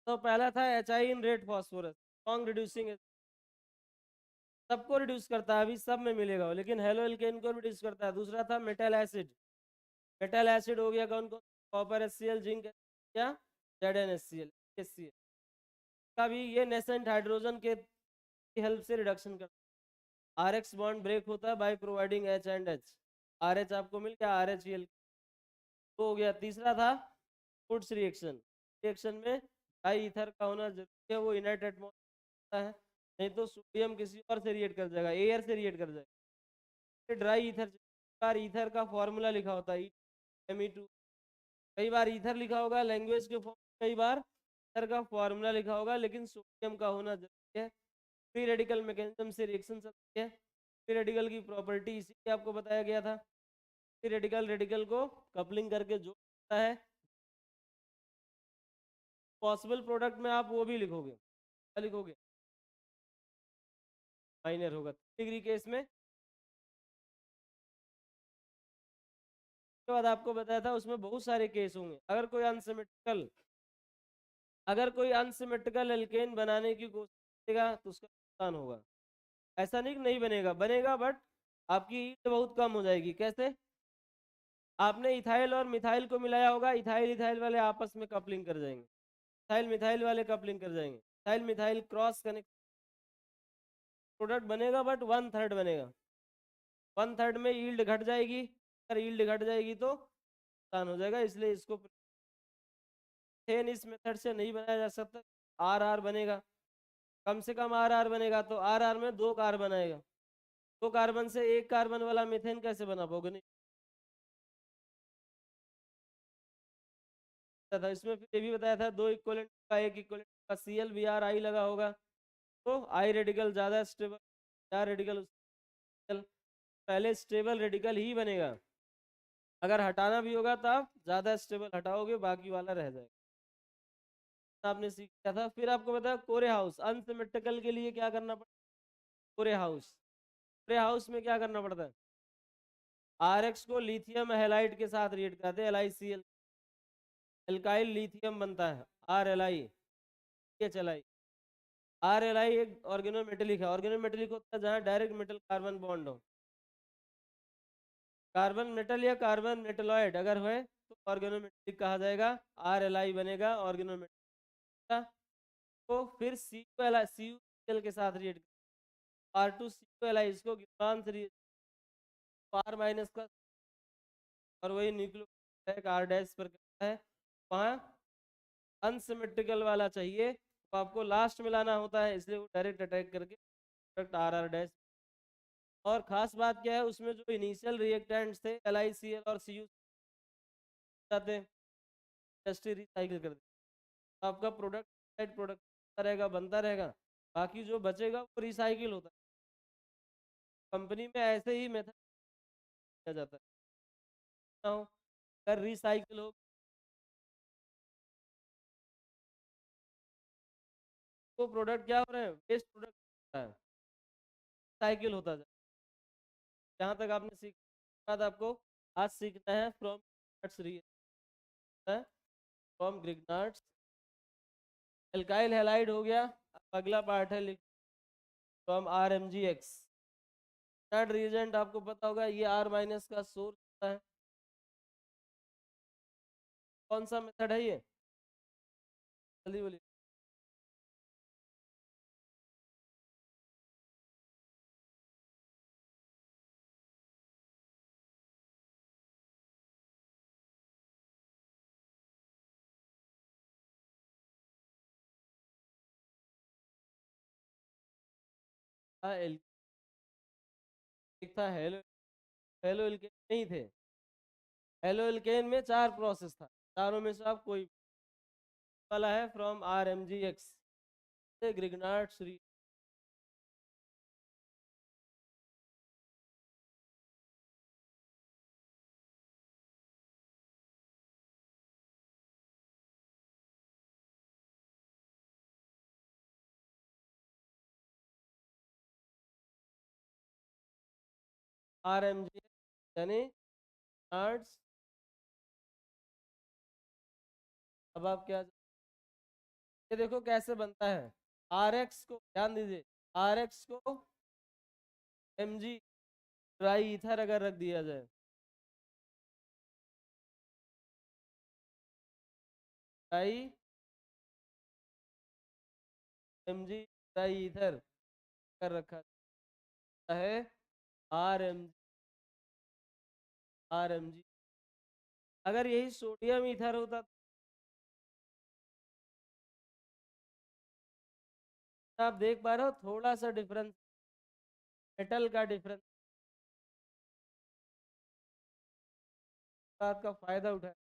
तो पहला था HI in red phosphorus, strong reducing, सबको रिड्यूस करता है, अभी सब में मिलेगा, लेकिन हेलो एल्केन को रिड्यूस करता है। दूसरा था मेटल एसिड, मेटल एसिड हो गया कौन कौन, कॉपर HCl, जिंक या ZnHCl, HCl का भी ये नेसेंट हाइड्रोजन के हेल्प से रिडक्शन करता है। RH बॉन्ड ब्रेक होता है by providing H and H, RH आपको मिल गया, RHEL तो हो गया। तीसरा था वुड्स रिएक्शन, रिएक्शन में डाई ईथर का होना जरूरी है, वो इनर्ट एटमॉस्फेयर है, नहीं तो सोडियम किसी और से रिएक्ट कर जाएगा, एयर से रिएक्ट कर जाएगा। ड्राई ईथर, ईथर का फॉर्मूला लिखा होता है Me2, कई बार ईथर लिखा होगा लैंग्वेज के फॉर्म, कई बार ईथर का फॉर्मूला लिखा होगा, लेकिन सोडियम का होना जरूरी है। फ्री रेडिकल मैकेनिज्म से रिएक्शन चलती है, फ्री रेडिकल की प्रॉपर्टी इसी आपको बताया गया था। फ्री रेडिकल रेडिकल को कपलिंग करके जोड़ता है। पॉसिबल प्रोडक्ट में आप वो भी लिखोगे, क्या लिखोगे, माइनर होगा। डिग्री केस में के बाद आपको बताया था उसमें बहुत सारे केस होंगे। अगर कोई अनसिमेट्रिकल एल्केन बनाने की कोशिश करेगा तो उसका नुकसान होगा। ऐसा नहीं कि नहीं बनेगा, बनेगा, बट आपकी ईल्ड बहुत कम हो जाएगी। कैसे, आपने इथाइल और मिथाइल को मिलाया होगा, इथाइल इथाइल वाले आपस में कपलिंग कर जाएंगे, इथाइल मिथाइल वाले कपलिंग कर जाएंगे, ethyl methyl cross connect, product बनेगा बट 1/3 बनेगा, 1/3 में यील्ड घट जाएगी। अगर यील्ड घट जाएगी तो नुकसान हो जाएगा, इसलिए इसको मीथेन इस मेथड से नहीं बनाया जा सकता। RR बनेगा, कम से कम RR बनेगा, तो RR में 2 कार्बन आएगा, 2 कार्बन से 1 कार्बन वाला मीथेन कैसे बना पाओगे, नहीं पता था। इसमें फिर ये भी बताया था 2 इक्वलेंट का 1 इक्वलेंट का ClBr लगा होगा, तो I रेडिकल ज़्यादा स्टेबल, R रेडिकल पहले स्टेबल रेडिकल ही बनेगा, अगर हटाना भी होगा तो आप ज़्यादा स्टेबल हटाओगे, बाकी वाला रह जाएगा। आपने सीखा था। फिर आपको बताया कोरे हाउस, अनसिमेट्रिकल के लिए क्या करना पड़ता है, कोरे हाउस, कोरे हाउस में क्या करना पड़ता है, RX को लिथियम हैलाइड के साथ रिएक्ट कराते हैं, LiCl, एल्काइल लिथियम बनता है, RLi, HLi। RLi एक ऑर्गेनोमेटेलिक है, ऑर्गेनोमेटेलिक होता है जहाँ डायरेक्ट मेटल कार्बन बॉन्ड हो, कार्बन मेटल या कार्बन मेटलॉइड अगर है तो ऑर्गेनोमेटेलिक कहा जाएगा, RLi बनेगा ऑर्गेनोमेटेलिक। तो फिर CuCl के साथ रिएक्ट, R2CuLi, इसको गिब्रान से R माइनस का, और वही न्यूक्लियो R डैश पर करता है। वहाँ अनसिमेट्रिकल वाला चाहिए तो आपको लास्ट में लाना होता है, इसलिए वो डायरेक्ट अटैक करके प्रोडक्ट RR डैश। और खास बात क्या है, उसमें जो इनिशियल रिएक्टेंट्स थे LiCl और Cu जाते इंडस्ट्री रिसाइकिल कर देती, तो आपका प्रोडक्ट प्रोडक्ट रहेगा, बनता रहेगा, बाकी जो बचेगा वो रिसाइकिल होता है। कंपनी में ऐसे ही मेथड किया जाता है, अगर रिसाइकिल हो तो प्रोडक्ट क्या हो रहे हैं, वेस्ट प्रोडक्ट होता है, साइकिल होता जाए। जहाँ तक आपने सीखा, बाद आपको आज सीखना है फ्रॉम ग्रिग्नार्ड्स, एल्काइल हैलाइड हो गया। अब अगला पार्ट है फ्रॉम RMGX। थर्ड रिएजेंट आपको पता होगा, ये R माइनस का सोर्स होता है। कौन सा मेथड है ये, जल्दी बोलिए, एक था हेलो, हेलो एल्केन नहीं थे, हेलो एल्केन में 4 प्रोसेस था, चारों में से आप कोई वाला है फ्रॉम RMGX से ग्रिग्नार्ड्स। RMGX यानी ग्रिग्नार्ड्स। अब आप क्या ये देखो कैसे बनता है। आर एक्स को ध्यान दीजिए, आर एक्स को एम जी ड्राई ईथर अगर रख दिया जाए, dry M G dry ether कर रखा है, आर एम जी। अगर यही सोडियम ईथर होता तो आप देख पा रहे हो थोड़ा सा डिफरेंस, मेटल का डिफरेंस, बात का फायदा उठाए।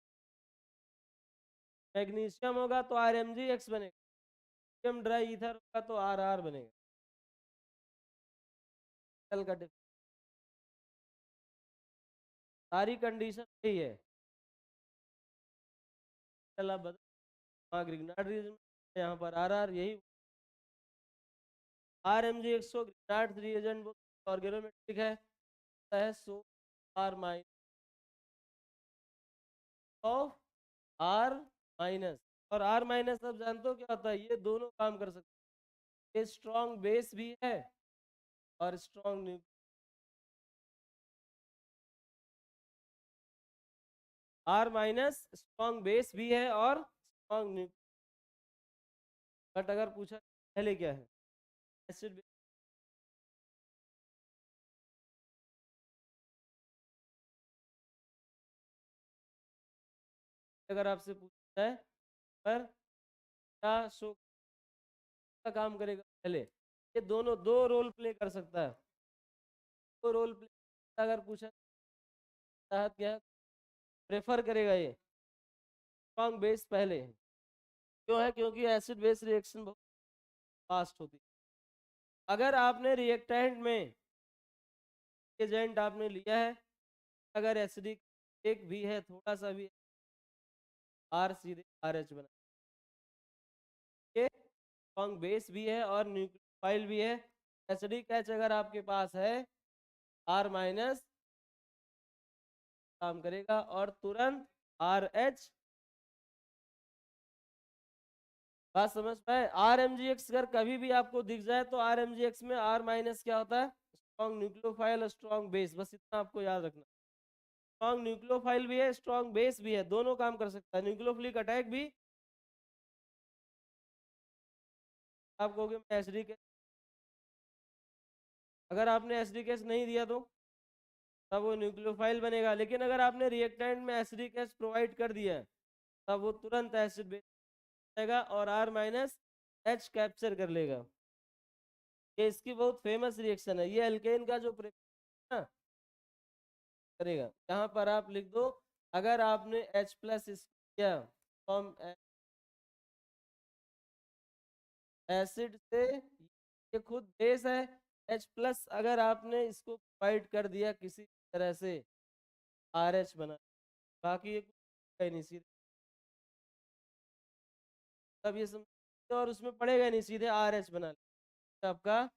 मैग्नीशियम होगा तो आर एम जी एक्स बनेगा, सोडियम ड्राई ईथर होगा तो आर आर बनेगा, मेटल का डिफरेंस। सारी कंडीशन यही है। मेटल आप बदल, वहाँ ग्रिग्नार्ड रीजन में, यहाँ पर आर आर, यही आर एम जी एक्स को ग्रिग्नार्ड रिएजेंट ऑर्गेनोमेट्रिक है, so R minus of R minus. और आर माइनस आप जानते हो क्या होता है, ये दोनों काम कर सकते हैं, ये स्ट्रॉन्ग बेस भी है और strong, R minus strong base भी है और स्ट्रॉन्ग। बट अगर पूछा पहले क्या है, एसिड, अगर आपसे पूछा है पर क्या शो का काम करेगा पहले, ये दोनों दो रोल प्ले कर सकता है, दो रोल प्ले। अगर पूछा चाहत क्या प्रेफर करेगा ये स्ट्रॉन्ग बेस पहले, क्यों है, क्योंकि एसिड बेस रिएक्शन बहुत फास्ट होती है। अगर आपने रिएक्टेंट में एजेंट आपने लिया है, अगर एसिडिक एक भी है थोड़ा सा भी, आर सीधे आर एच बना, ये स्ट्रॉन्ग बेस भी है और न्यूक्लियोफाइल भी है। एसिडिक एच अगर आपके पास है, आर माइनस काम करेगा और तुरंत आर एच, बात समझ पाए। आर एम जी एक्स अगर कभी भी आपको दिख जाए तो आर एम जी एक्स में आर माइनस क्या होता है, स्ट्रॉन्ग न्यूक्लियोफाइल और स्ट्रॉन्ग बेस, बस इतना आपको याद रखना। स्ट्रॉन्ग न्यूक्लियोफाइल भी है, स्ट्रॉन्ग बेस भी है, दोनों काम कर सकता है। न्यूक्लियोफिलिक अटैक भी आप कहोगे मैं एसिडिक, अगर आपने एसिडिक एसिड नहीं दिया तो तब वो न्यूक्लियोफाइल बनेगा, लेकिन अगर आपने रिएक्टेंट में एसिडिक एसिड प्रोवाइड कर दिया है तब वो तुरंत एसिड बेस जाएगा और आर माइनस एच कैप्चर कर लेगा। ये इसकी बहुत फेमस रिएक्शन है, ये एल्केन का जो ना करेगा। यहाँ पर आप लिख दो, अगर आपने H प्लस किया फ्रॉम एसिड से, ये खुद बेस है, H प्लस अगर आपने इसको प्रोवाइड कर दिया किसी तरह से, आर एच बना, बाकी ये कुछ नहीं सीधे, तब ये समझ, और उसमें पड़ेगा नहीं, सीधे आर एच बना आपका।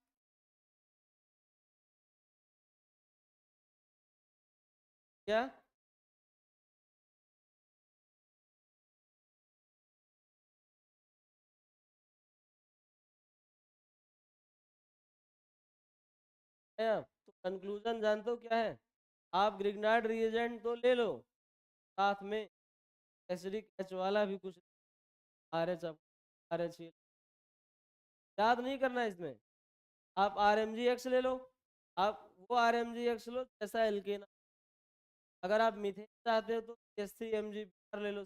क्या है आप, तो कंक्लूजन जानते हो क्या है, आप ग्रिग्नार्ड रिएजेंट तो ले लो, साथ में एसिडिक एच वाला भी कुछ, आर एच, आर एच याद नहीं करना है इसमें। आप आर एम जी एक्स ले लो, आप वो आर एम जी एक्स लो जैसा एल्केन, अगर आप मीथेन चाहते हो तो एस सी एम जी ले लो।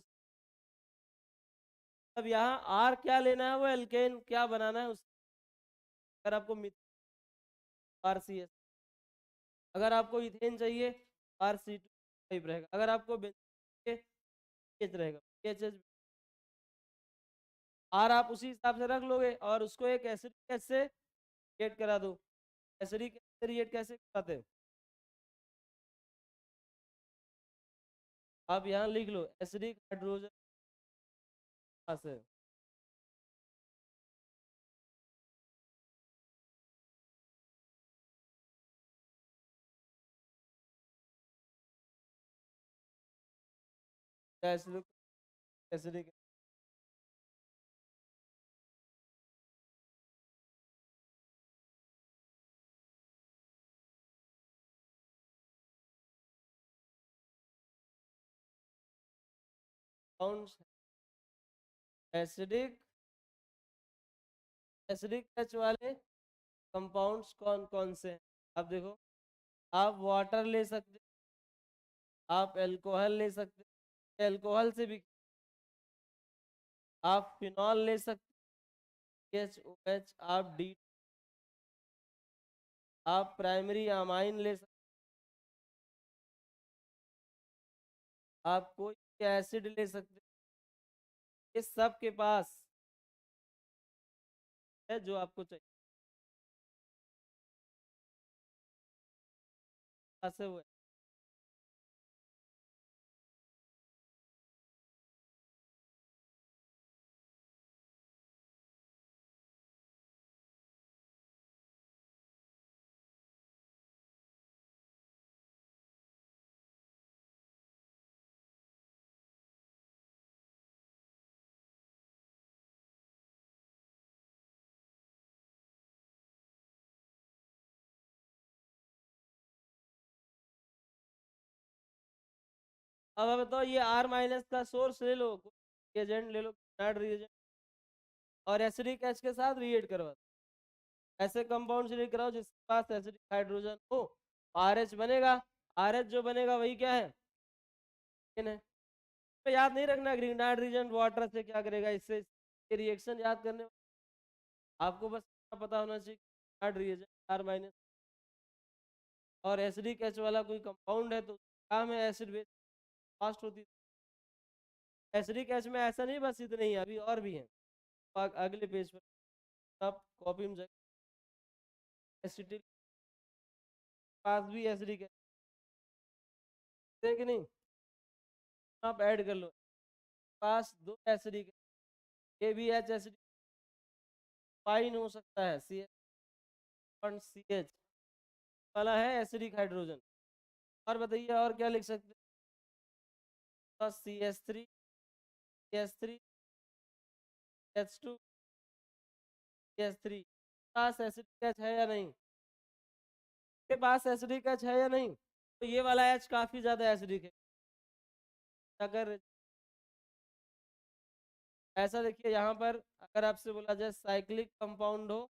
अब यहाँ आर क्या लेना है, वो एल्केन क्या बनाना है उस, अगर आपको आर सी एस, अगर आपको इथेन चाहिए आर सी टू टाइप रहेगा, अगर आपको एच रहेगा एच एच, आर आप उसी हिसाब से रख लोगे और उसको एक एसिडिक एच से रिएक्ट करा दो। एसिडिक एच से रिएक्ट कैसे कराते हैं, आप यहाँ लिख लो एसिडिक हाइड्रोजन से, acidic acidic compounds acidic acidic touch वाले कंपाउंड्स कौन कौन से हैं? आप देखो, आप वाटर ले सकते, आप अल्कोहल ले सकते, अल्कोहल से भी आप फिनॉल ले सकते, HOH, आप डी, आप प्राइमरी अमाइन ले सकते, आप कोई एसिड ले सकते, इस सब के पास है जो आपको चाहिए से वो है। अब आप बताओ, ये R माइनस का सोर्स ले लो, रिएजेंट ले लो, नाइट रिएजेंट, और एसिडिक एच के साथ रिएक्ट करवा दो। ऐसे कंपाउंड से कराओ जिसके पास एसिडिक हाइड्रोजन हो, RH बनेगा। RH जो बनेगा वही क्या है, है। तो याद नहीं रखना ग्रीनहाइड रीजन वाटर से क्या करेगा, इससे रिएक्शन याद करने आपको बस पता होना चाहिए ग्रीनहाइड रीजन R माइनस और एसिडिक एच वाला कोई कंपाउंड है तो काम है एसिड बेस फास्ट होती है। एसिडिक एच में ऐसा नहीं बस इतने ही, अभी और भी है, अगले पेज पर आप कॉपी में एसिडिक पास भी एसिडिक है कि नहीं, आप ऐड कर लो, पास दो acidic, A B H acidic fine हो सकता है, CH वाला है एसिडिक हाइड्रोजन। और बताइए और क्या लिख सकते हैं, CH3 CH3 H2 CH3 पास एसिडिक एच है या नहीं, के पास एसिडिक एच है या नहीं, तो ये वाला एच काफी ज्यादा एसिडिक है। अगर ऐसा देखिए यहाँ पर अगर आपसे बोला जाए साइक्लिक कंपाउंड हो,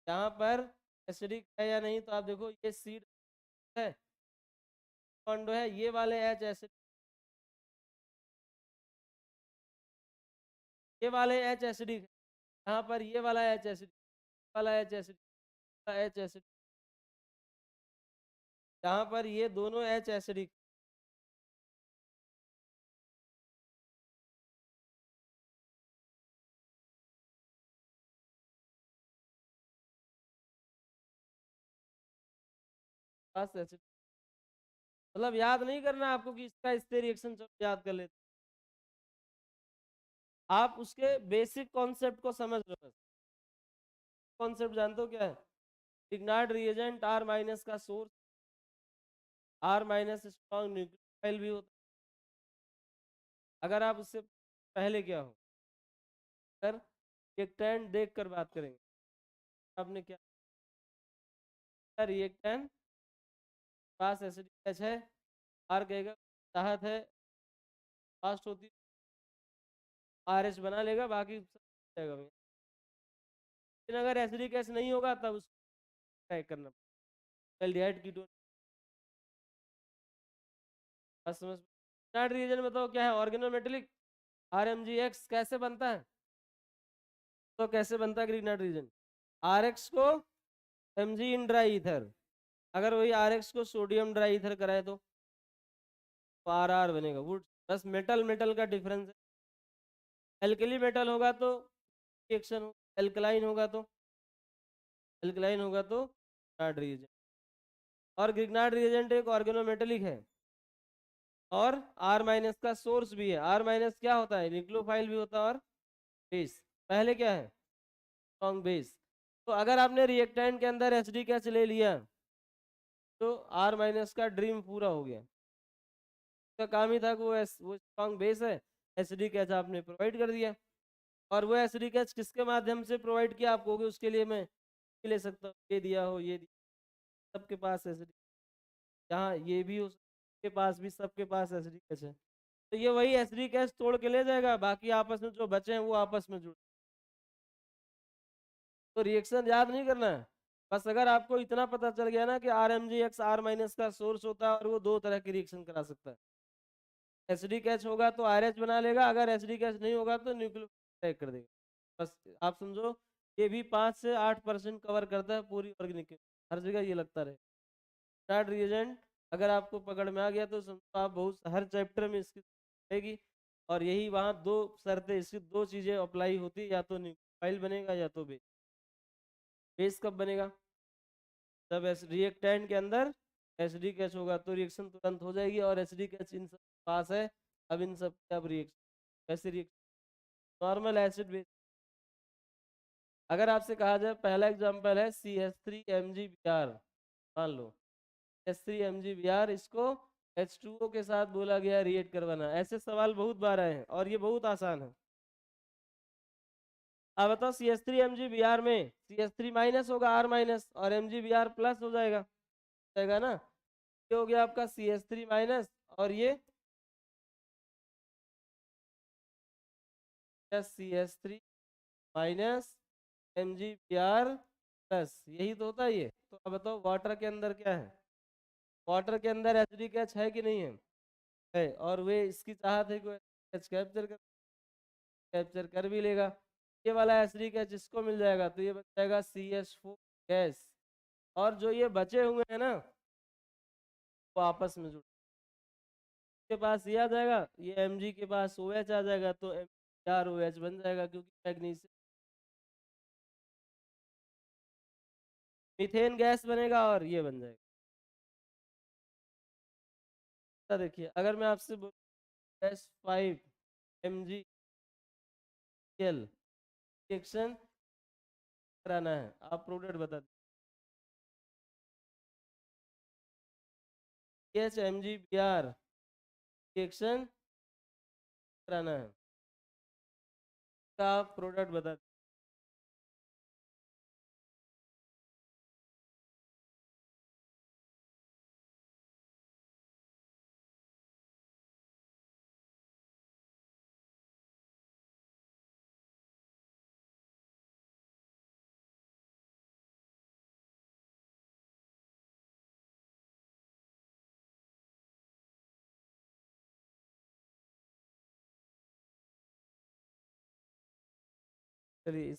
यहाँ पर एसिडिक है या नहीं, तो आप देखो ये सीड है कंपाउंड है, ये वाले एच एसिड, ये वाले एच एसिडिक है, यहाँ पर ये वाला एच एसिडिक, वाला एच एसिडिक, एच एसिडिक, यहाँ पर ये दोनों एच एसिडिक। पास एसिड मतलब याद नहीं करना आपको कि इसका इससे रिएक्शन याद कर लेते, आप उसके बेसिक कॉन्सेप्ट को समझ लो बस। कॉन्सेप्ट जानते हो क्या है, इग्नाइट रिएजेंट R माइनस का source, R minus strong nucleophile भी होता है। अगर आप उससे पहले क्या हो, अगर रिएक्टेंट देख कर बात करेंगे, आपने क्या रिएक्टेंट पास एसिडिक एच है, R कहेगा चाहत है फास्ट होती, RH बना लेगा, बाकी सब जाएगा। लेकिन अगर एसिडिक एच नहीं होगा तब उसको ट्राई करना, एल्डिहाइड कीटोन बस समझ। स्टार्ट रीजन बताओ क्या है, ऑर्गेनोमेटेलिक RMgX कैसे बनता है, तो कैसे बनता है ग्रीनहाइड रीजन, RX को Mg इन ड्राई ईथर, अगर वही RX को सोडियम ड्राई ईथर कराए तो RR बनेगा वुड, बस मेटल मेटल का डिफरेंस है। एल्कली मेटल होगा तो रिएक्शन, एल्कलाइन होगा तो ग्रीनहाइड रीजन, और ग्रीनहाइड रिएजेंट एक ऑर्गेनोमेटेलिक है और R माइनस का सोर्स भी है। R माइनस क्या होता है, न्यूक्लियोफाइल भी होता है और बेस, पहले क्या है स्ट्रॉन्ग बेस। तो अगर आपने रिएक्टेंट के अंदर एसिडिक एच ले लिया तो R माइनस का ड्रीम पूरा हो गया, उसका काम ही था कि वो स्ट्रॉन्ग बेस है, एसिडिक एच आपने प्रोवाइड कर दिया। और वो एसिडिक एच किसके माध्यम से प्रोवाइड किया आप कहोगे, उसके लिए मैं ले सकता हूँ, ये दिया हो ये दिया, सबके पास एसिडिक, जहाँ ये भी हो सबके पास भी सबके पास एसिडिक एच है। तो ये वही एसिडिक एच तोड़ के ले जाएगा, बाकी आपस में जो बचे हैं वो आपस में जुड़। तो रिएक्शन याद नहीं करना है, बस अगर आपको इतना पता चल गया ना कि R M G X R minus का सोर्स होता है और वो दो तरह की रिएक्शन करा सकता है। एसिडिक एच होगा तो आर एच बना लेगा, अगर एसिडिक एच नहीं होगा तो न्यूक्लियोटाइड कर देगा। बस आप समझो, ये भी 5 से 8% कवर करता है पूरी ऑर्गेनिक, हर जगह ये लगता रहे। स्टार्ट रिएजेंट अगर आपको पकड़ में आ गया तो समझो आप बहुत हर चैप्टर में इसकी रहेगी। और यही वहाँ दो शर्तें, इसकी दो चीजें अप्लाई होती है, या तो न्यूक्लियोफाइल बनेगा या तो बेस। बेस कब बनेगा? जब रिएक्टेंट के अंदर एसिडिक एच होगा तो रिएक्शन तुरंत हो जाएगी, और एसिडिक एच इन सब के पास है। अब इन सब की अब रिएक्शन कैसे रिएक्शन, नॉर्मल एसिड बेस। अगर आपसे कहा जाए, पहला एग्जांपल है CH3MgBr, मान लो H3MgBr, इसको H2O के साथ बोला गया रिएक्ट करवाना। ऐसे सवाल बहुत बार आए हैं और ये बहुत आसान है। अब बताओ CH3MgBr में CH3 माइनस होगा R माइनस और MgBr प्लस हो जाएगा ना। ये हो गया आपका CH3 माइनस और ये CH3 माइनस MgBr प्लस, यही तो होता है ये। तो अब बताओ वाटर के अंदर क्या है? वाटर के अंदर एसिडिक एच है कि नहीं है, और वे इसकी चाहत है कि एच कैप्चर कर भी लेगा। ये वाला एसिडिक एच इसको मिल जाएगा तो ये बच जाएगा CH4 गैस, और जो ये बचे हुए हैं ना वो आपस में जुड़ के पास ये आ जाएगा, ये Mg के पास OH आ जाएगा तो MgROH बन जाएगा, क्योंकि मैग्नीशियम मीथेन गैस बनेगा और ये बन जाएगा। तो देखिए अगर मैं आपसे बोलूं S5MgCl रिएक्शन कराना है, आप प्रोडक्ट बता दीजिए। CH MgBr रिएक्शन कराना है, का आप प्रोडक्ट बता दीजिए। चलिए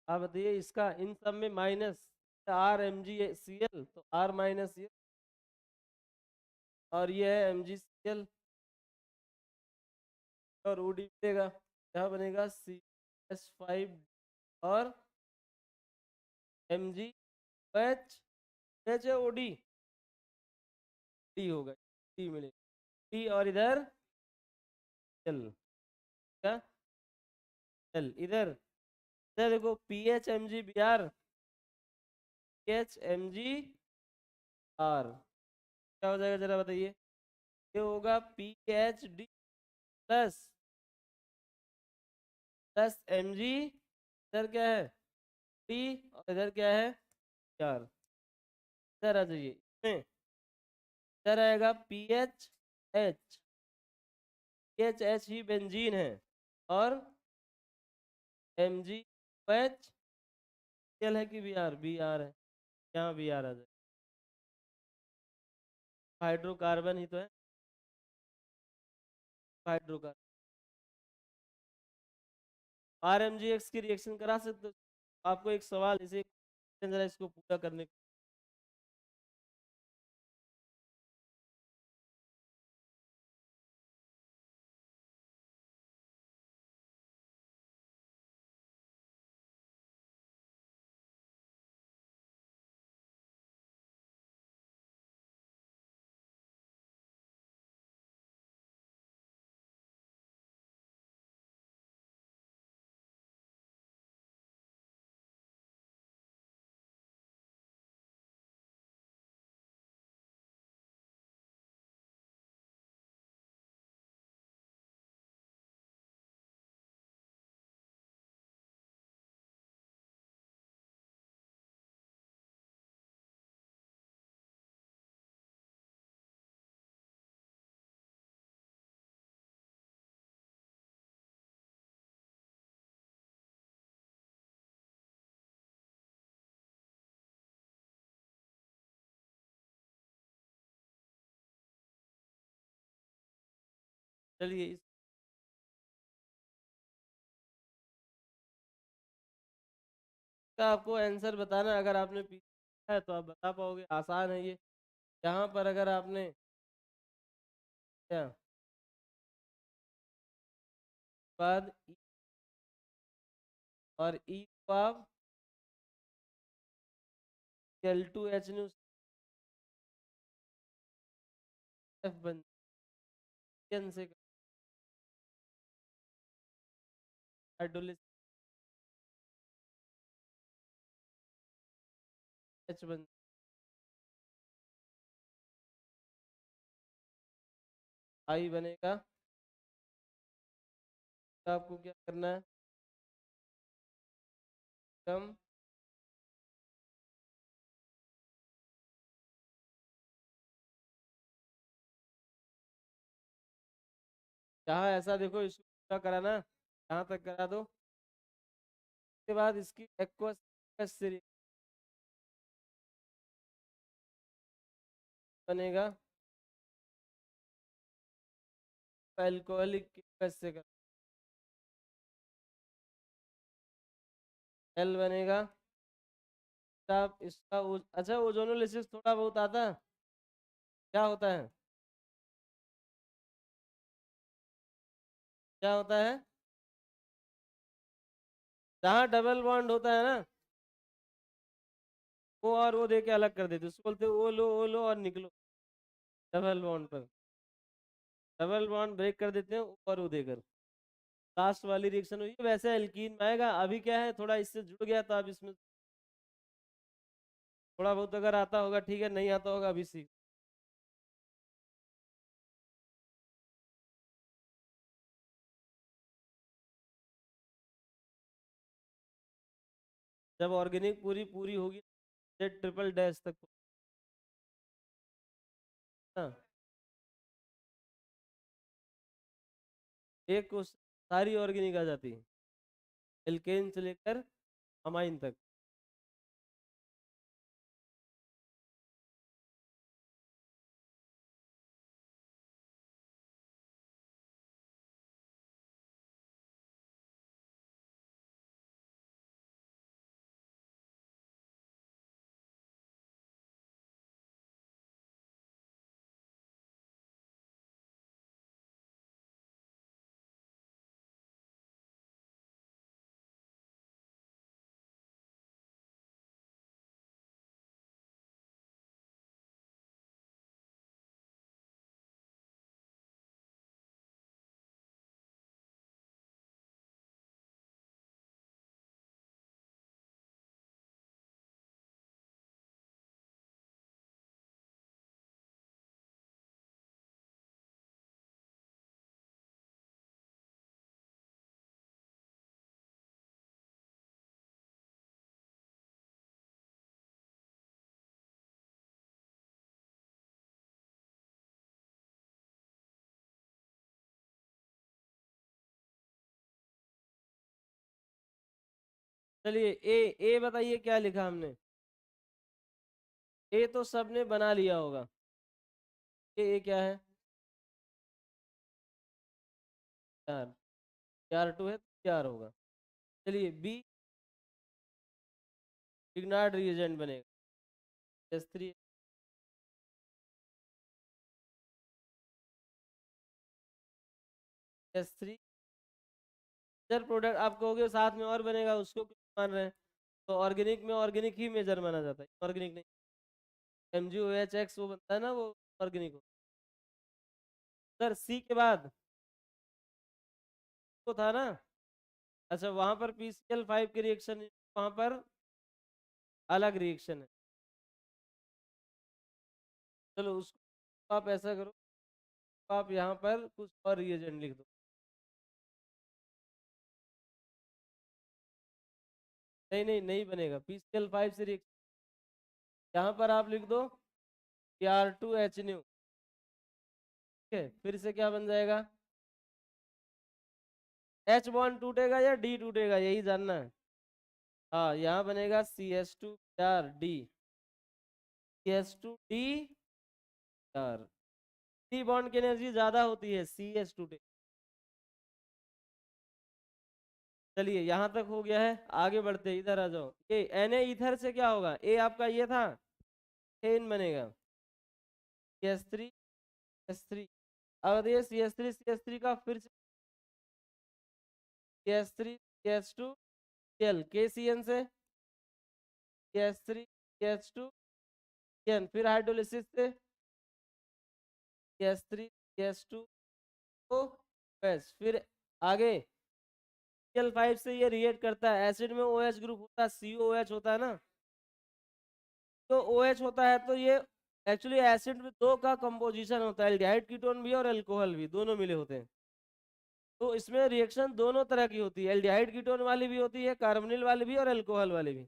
आप बताइए, इसका इन सब में माइनस RMgCl तो R माइनस ये, और ये है MgCl और OD बनेगा, क्या बनेगा CH5 और MgOH, H है OD, D होगा, D मिलेगा, D और इधर L, क्या L इधर। इधर देखो PHMgBr, PHMgR, क्या हो जाएगा जरा बताइए। ये होगा PHD प्लस प्लस Mg, इधर क्या है T और इधर क्या है 4। इधर आ जाइए, इसमें इधर आएगा PHH, CH ही बेंजीन है और MgOH Cl है कि Br है, यहाँ Br आ जाए, हाइड्रोकार्बन ही तो है, हाइड्रोकार्बन। RMgX की रिएक्शन करा सकते हो। आपको एक सवाल इसे जरा इसको पूरा करने। चलिए इसका आपको आंसर बताना, अगर आपने है तो आप बता पाओगे, आसान है ये। यहाँ पर अगर आपने क्या बाद E और E को आप L2H न्यूज F बन से हाइड्रोलिस H बन I बनेगा। तो आपको क्या करना है, कम जहाँ ऐसा देखो इसको पूरा कराना, यहाँ तक करा दो। उसके बाद इसकी एक्वस से बनेगा अल्कोहलिक से कर L बनेगा। आप इसका अच्छा ओजोनोलिसिस थोड़ा बहुत आता है, क्या होता है, क्या होता है, जहाँ डबल बॉन्ड होता है ना, वो और वो दे के अलग कर देते, उसको बोलते हैं ओ लो और निकलो। डबल बॉन्ड पर डबल बॉन्ड ब्रेक कर देते हैं, और वो देकर लास्ट वाली रिएक्शन हुई है। वैसे एल्कीन में आएगा, अभी क्या है थोड़ा इससे जुड़ गया तो आप इसमें थोड़ा बहुत अगर आता होगा ठीक है, नहीं आता होगा अभी सीख। जब ऑर्गेनिक पूरी पूरी होगी ट्रिपल डैश तक ना, एक को सारी ऑर्गेनिक आ जाती है, एल्केन से लेकर अमाइन तक। चलिए ए बताइए क्या लिखा हमने। ए तो सबने बना लिया होगा। ए क्या है? चार। चार टू है तो चार होगा। चलिए बी इग्नार्ड रिएजेंट बनेगा। S3 S3 मेजर प्रोडक्ट आप कहोगे साथ में और बनेगा, उसको क्यों मान रहे हैं? तो ऑर्गेनिक में ऑर्गेनिक ही मेजर माना जाता है, ऑर्गेनिक नहीं। MgOH वो बनता है ना, वो ऑर्गेनिक हो। सर सी के बाद तो था ना। अच्छा वहां पर PCl5 की रिएक्शन, वहां पर अलग रिएक्शन है। चलो उसको आप ऐसा करो, आप यहाँ पर कुछ और रिएजेंट लिख दो। नहीं नहीं नहीं बनेगा, PCl5 से रिएक्शन यहाँ पर आप लिख दो Cr2H ठीक है, फिर से क्या बन जाएगा? H बॉन्ड टूटेगा या D टूटेगा, यही जानना है। हाँ यहाँ बनेगा CH2 D, CH2D चार। डी बॉन्ड की एनर्जी ज्यादा होती है CH2 से। चलिए यहाँ तक हो गया है, आगे बढ़ते इधर आ जाओ। ये Na इधर से क्या होगा? ए आपका ये था, एन बनेगा CS3 अब ये CH3 का फिर से CH3 CH2 Cl KCN से CH3 CH2 फिर हाइड्रोलिसिस से CH3 CH2 OH फिर आगे Cl5 से ये रिएक्ट करता है, एसिड में OH ग्रुप होता है, COOH होता है ना। तो OH होता है तो ये एक्चुअली एसिड में दो का कंपोजिशन होता है, एल्डिहाइड कीटोन भी और अल्कोहल भी, दोनों मिले होते हैं। तो इसमें रिएक्शन दोनों तरह की होती है, एल्डिहाइड कीटोन वाली भी होती है, कार्बोनिल वाली भी और अल्कोहल वाली भी।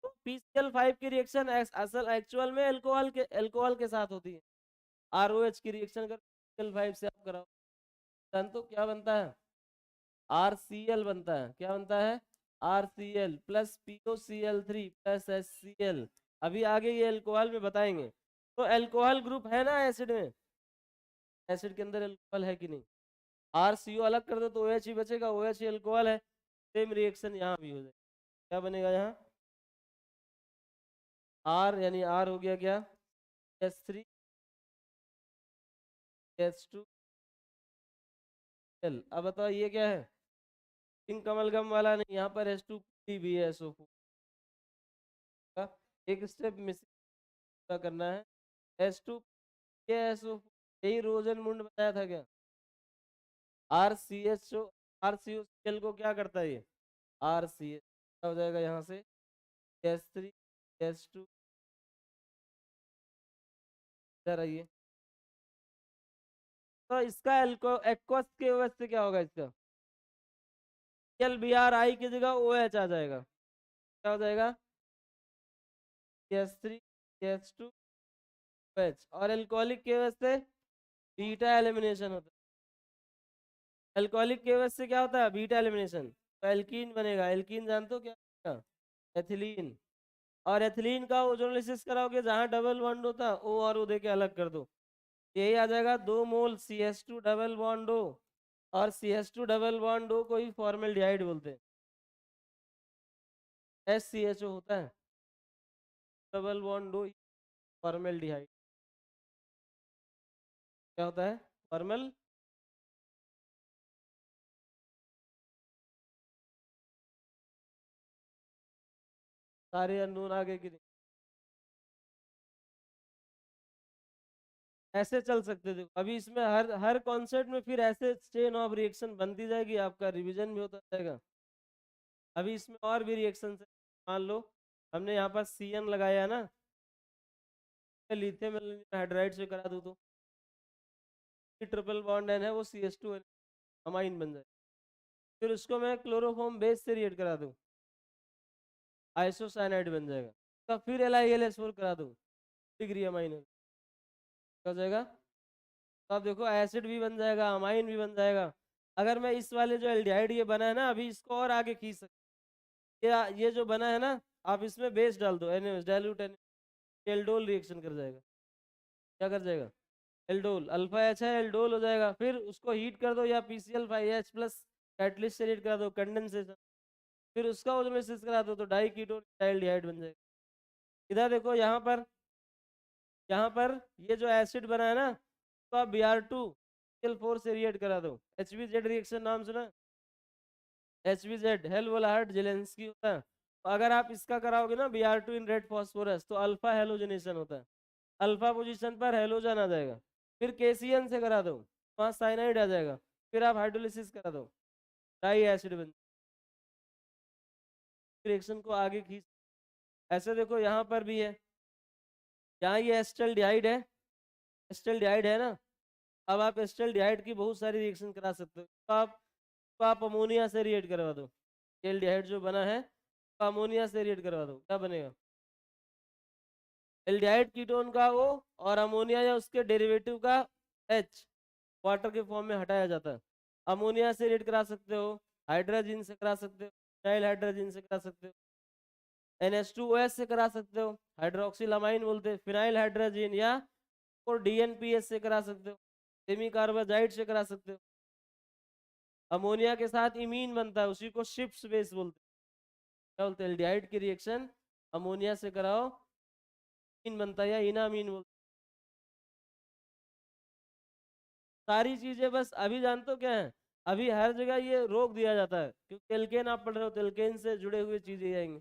तो PCl5 की रिएक्शन असल एक्चुअल में अल्कोहल के साथ होती है। ROH की रिएक्शन अगर PCl5 से आप कराओ तो क्या बनता है? RCl बनता है। क्या बनता है? RCl plus POCl3 plus HCl। अभी आगे ये अल्कोहल में बताएंगे। तो अल्कोहल ग्रुप है ना एसिड में, एसिड के अंदर अल्कोहल है कि नहीं? RCO अलग कर दो तो OH ही बचेगा, OH ही अल्कोहल है। सेम रिएक्शन यहाँ भी हो जाएगा। क्या बनेगा यहाँ? R यानी R हो गया क्या? H3H2L। अब बताओ ये क्या है? पिंक कमल गम वाला नहीं, यहाँ पर H2 भी है SO4 का। एक स्टेप मिसिंग करना है। H2 ये SO4 यही रोजन मुंड बताया था क्या? RCHO को क्या करता है ये? RCH क्या हो जाएगा यहाँ से? H3H2 इधर आइए। तो इसका एक्वस के वजह से क्या होगा इसका? LBr की जगह OH आ जाएगा। क्या हो जाएगा? CH3CH2OH और एल्कोहलिक के वजह से बीटा एलिमिनेशन होता है। एल्कोहलिक के वजह से क्या होता है? Beta elimination. तो एल्कीन बनेगा। एल्कीन जानते हो क्या बनेगा? एथिलीन। और एथिलीन का ओजोनोलिसिस कराओगे, जहां डबल बॉन्ड होता है O और O दे के अलग कर दो, यही आ जाएगा 2 मोल CH2 डबल बॉन्ड O। और CH2 डबल बॉन्ड O को ही फॉर्मल्डिहाइड बोलते हैं। SCHO होता है डबल बॉन्ड O फॉर्मल्डिहाइड। क्या होता है? फॉर्मल। सारे अननोन आगे की नहीं। ऐसे चल सकते थे अभी इसमें, हर हर कॉन्सेप्ट में फिर ऐसे चेन ऑफ रिएक्शन बनती जाएगी, आपका रिवीजन भी होता जाएगा। अभी इसमें और भी रिएक्शन है। मान लो हमने यहाँ पर CN लगाया ना, लिथियम हाइड्राइड से करा दूँ तो ट्रिपल बॉन्ड N है, वो CH2 अमाइन बन जाए। फिर उसको मैं क्लोरोफॉर्म बेस से रिएक्ट करा दूँ, आइसोसाइनाइड बन जाएगा। तो फिर LiLS4 करा दूँ, डिग्री अमाइन हो जाएगा। तो आप देखो एसिड भी बन जाएगा, अमाइन भी बन जाएगा। अगर मैं इस वाले जो एल्डिहाइड ये बना है ना, अभी इसको और आगे खींच सकता ये जो बना है ना, आप इसमें बेस डाल दो, NaOH डाइल्यूट एल्डोल रिएक्शन कर जाएगा। क्या कर जाएगा? एल्डोल, अल्फा एच है, एल्डोल हो जाएगा। फिर उसको हीट कर दो या PCl5H प्लस कैटलिस्ट से हीट करा दो, कंडेंसेशन। फिर उसका ओजोलिसिस करा दो तो डाई कीटोन डाइल्डिहाइड बन जाएगा। इधर देखो, यहाँ पर ये जो एसिड बना है ना, तो आप Br2Cl4 से रिएक्ट करा दो। HBZ रिएक्शन नाम सुना? HBZ हेल्वोलाहर्ट जेलेंस्की होता है। तो अगर आप इसका कराओगे ना, Br2 इन रेड फॉस्फोरस, तो अल्फा हेलोजनेशन होता है। अल्फा पोजीशन पर हेलोजन आ जाएगा। फिर KCN से करा दो, वहाँ साइनाइड आ जाएगा। फिर आप हाइड्रोलिसिस करा दो, डाई एसिड बन, रिएक्शन को आगे खींच। ऐसे देखो यहाँ पर भी है, यहाँ ये एस्टल्डिहाइड है, एस्टल्डिहाइड है ना। अब आप एस्टल्डिहाइड की बहुत सारी रिएक्शन करा सकते हो। तो आप अमोनिया से रिएक्ट करवा दो, एल्डिहाइड जो बना है तो अमोनिया से रिएक्ट करवा दो, क्या बनेगा? एल्डिहाइड कीटोन का O और अमोनिया या उसके डेरिवेटिव का H वाटर के फॉर्म में हटाया जाता है। अमोनिया से रिएक्ट करा सकते हो, हाइड्रोजन से करा सकते हो, फिनाइल हाइड्रोजन से करा सकते हो, NH2OH से करा सकते हो, हाइड्रोक्सिलामाइन बोलते हैं, फिनाइल हाइड्रोजन, या और DNPS से करा सकते हो, सेमी कार्बाजाइड से करा सकते हो। अमोनिया के साथ इमीन बनता है, उसी को शिप्स बेस बोलते हैं। क्या बोलते हैं? एल्डिहाइड की रिएक्शन अमोनिया से कराओ, इमीन बनता है, या इनामीन बोलते हैं। सारी चीजें बस अभी जानते हो क्या है, अभी हर जगह ये रोक दिया जाता है क्योंकि एल्केन आप पढ़ रहे हो, तो एल्केन से जुड़े हुए चीजें आएंगे,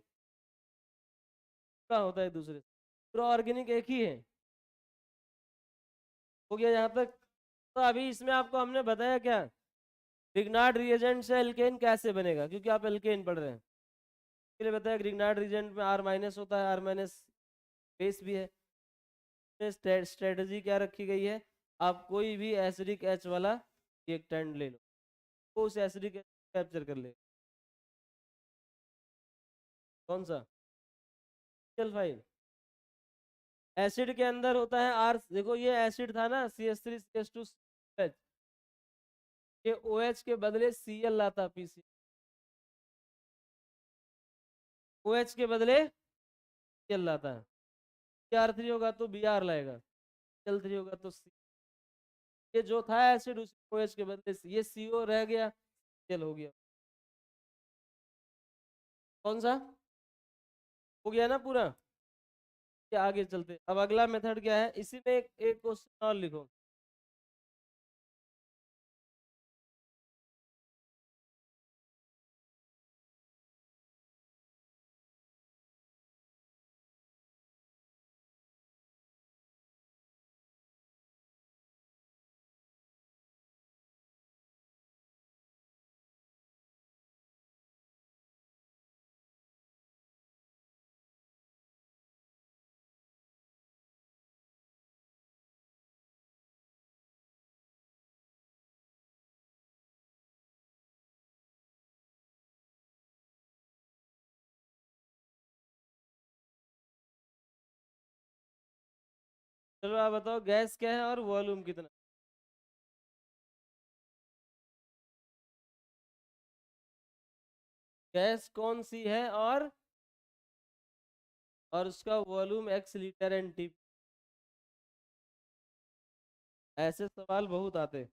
क्या होता है दूसरे से। पूरा ऑर्गेनिक एक ही है। हो गया यहाँ तक? तो अभी इसमें आपको हमने बताया क्या, रिग्नार्ड रिएजेंट से एल्केन कैसे बनेगा, क्योंकि आप एल्केन पढ़ रहे हैं, इसलिए बताया कि रिग्नार्ड रिएजेंट में R- होता है, R- बेस भी है। स्ट्रेटजी क्या रखी गई है, आप कोई भी एसिडिक H वाला रिएक्टेंट ले लो, तो उस एसिडिक कैप्चर कर ले। कौन सा? CL5 एसिड के अंदर होता है R, देखो ये एसिड था ना, CH3CH2, ये OH के बदले Cl लाता, PC OH के बदले Cl लाता है। Cr3 होगा तो Br लाएगा, Cl3 होगा तो C। ये जो था एसिड, उस OH के बदले ये CO रह गया, Cl हो गया। कौन सा? हो गया ना पूरा? ये आगे चलते, अब अगला मेथड क्या है, इसी में एक क्वेश्चन और लिखो। चलो आप बताओ, गैस क्या है और वॉल्यूम कितना? गैस कौन सी है, और उसका volume X litre and T. ऐसे सवाल बहुत आते हैं।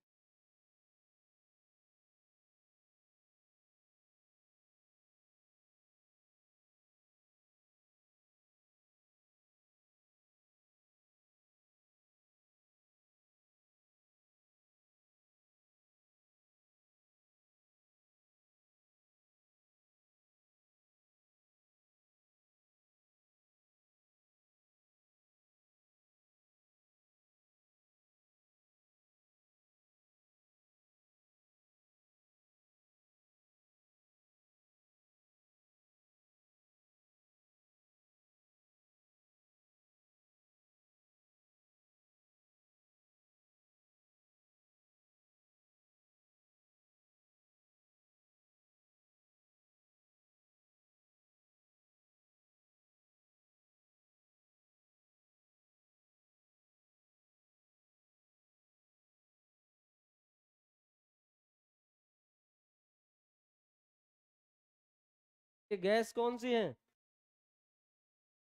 ये गैस कौन सी है?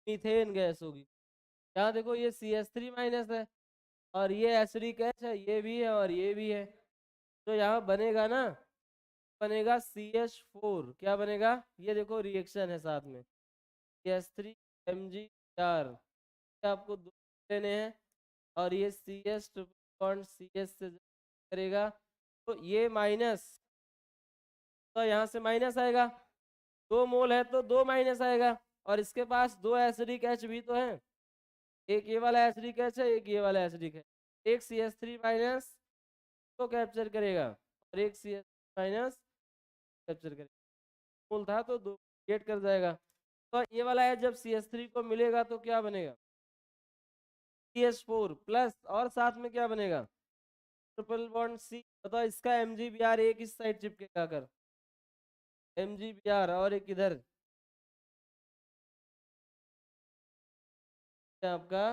मीथेन गैस होगी। यहाँ देखो ये CH3- है और ये एसिडिक एच है, ये भी है और ये भी है। तो यहाँ बनेगा ना, बनेगा CH4। क्या बनेगा? ये देखो रिएक्शन है साथ में, CH3 Mg4 आपको दो लेने हैं और ये CH ट्रिपल बॉन्ड CH से करेगा तो ये माइनस, तो यहाँ से माइनस आएगा। 2 मोल है तो 2 माइनस आएगा और इसके पास 2 एसिडिक एच भी तो है, एक ये वाला एसिडिक एच है, एक ये वाला एसिडिक है। एक CH3- को कैप्चर करेगा और एक CH- कैप्चर करेगा। मोल था तो 2 गेट कर जाएगा। तो ये वाला है जब CH3 को मिलेगा तो क्या बनेगा? CH4 प्लस और साथ में क्या बनेगा? Triple bond C। बताओ इसका Mg Br एक इस साइड चिपकेगा कर, Mg Br और एक इधर आपका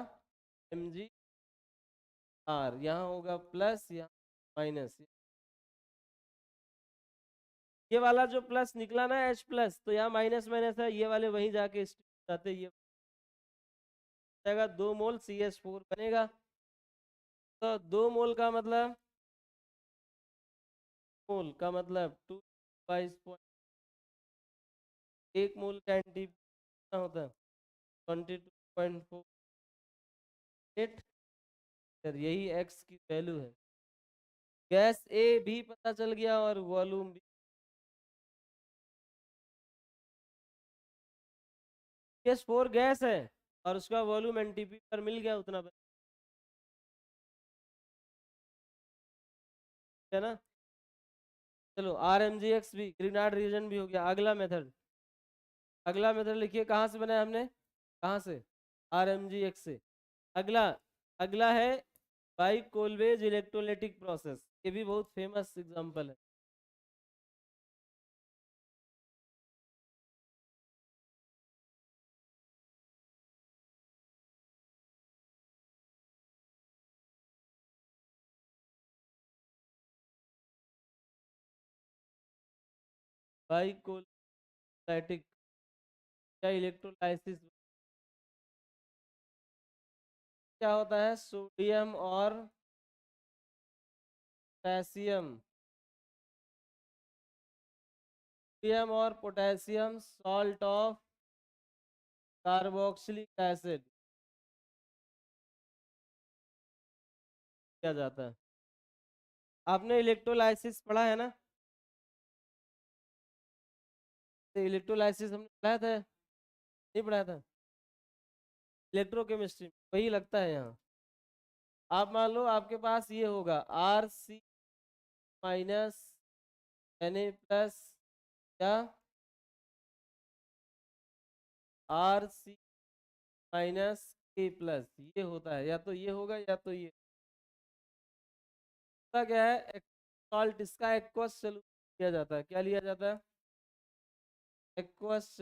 Mg R, यहाँ होगा प्लस यहाँ माइनस। ये वाला जो प्लस निकला ना H+, तो यहाँ माइनस माइनस है, ये वाले वहीं जाके जाते, ये जाएगा 2 मोल CH4 बनेगा। तो 2 मोल का मतलब, मोल का मतलब 2 1 मोल का एंटी कितना होता है? 22.48। सर यही एक्स की वैल्यू है। गैस ए भी पता चल गया और वॉल्यूम भी। CH4 गैस है और उसका वॉल्यूम एनटीपी पर मिल गया उतना है ना। चलो RMGX भी, ग्रीनार्ड रीजन भी हो गया। अगला मेथड, अगला मेथड लिखिए, कहाँ से बनाया हमने? कहाँ से? RMGX से। अगला, अगला है बाई कोलवेज इलेक्ट्रोलाइटिक प्रोसेस। ये भी बहुत फेमस एग्जांपल है। बाई कोलवेटिक या इलेक्ट्रोलाइसिस क्या होता है? सोडियम और पोटेशियम, सोडियम और potassium salt of carboxylic acid किया जाता है। आपने इलेक्ट्रोलाइसिस पढ़ा है ना? तो इलेक्ट्रोलाइसिस हमने पढ़ाया था, नहीं पढ़ाया था? इलेक्ट्रोकेमिस्ट्री वही लगता है यहाँ। आप मान लो आपके पास ये होगा Rc- Na+ या Rc- ये होता है, या तो ये होगा या तो ये होता। क्या है? सॉल्ट, इसका एक्वस सॉल्यूशन किया जाता है। क्या लिया जाता है? एक्वस।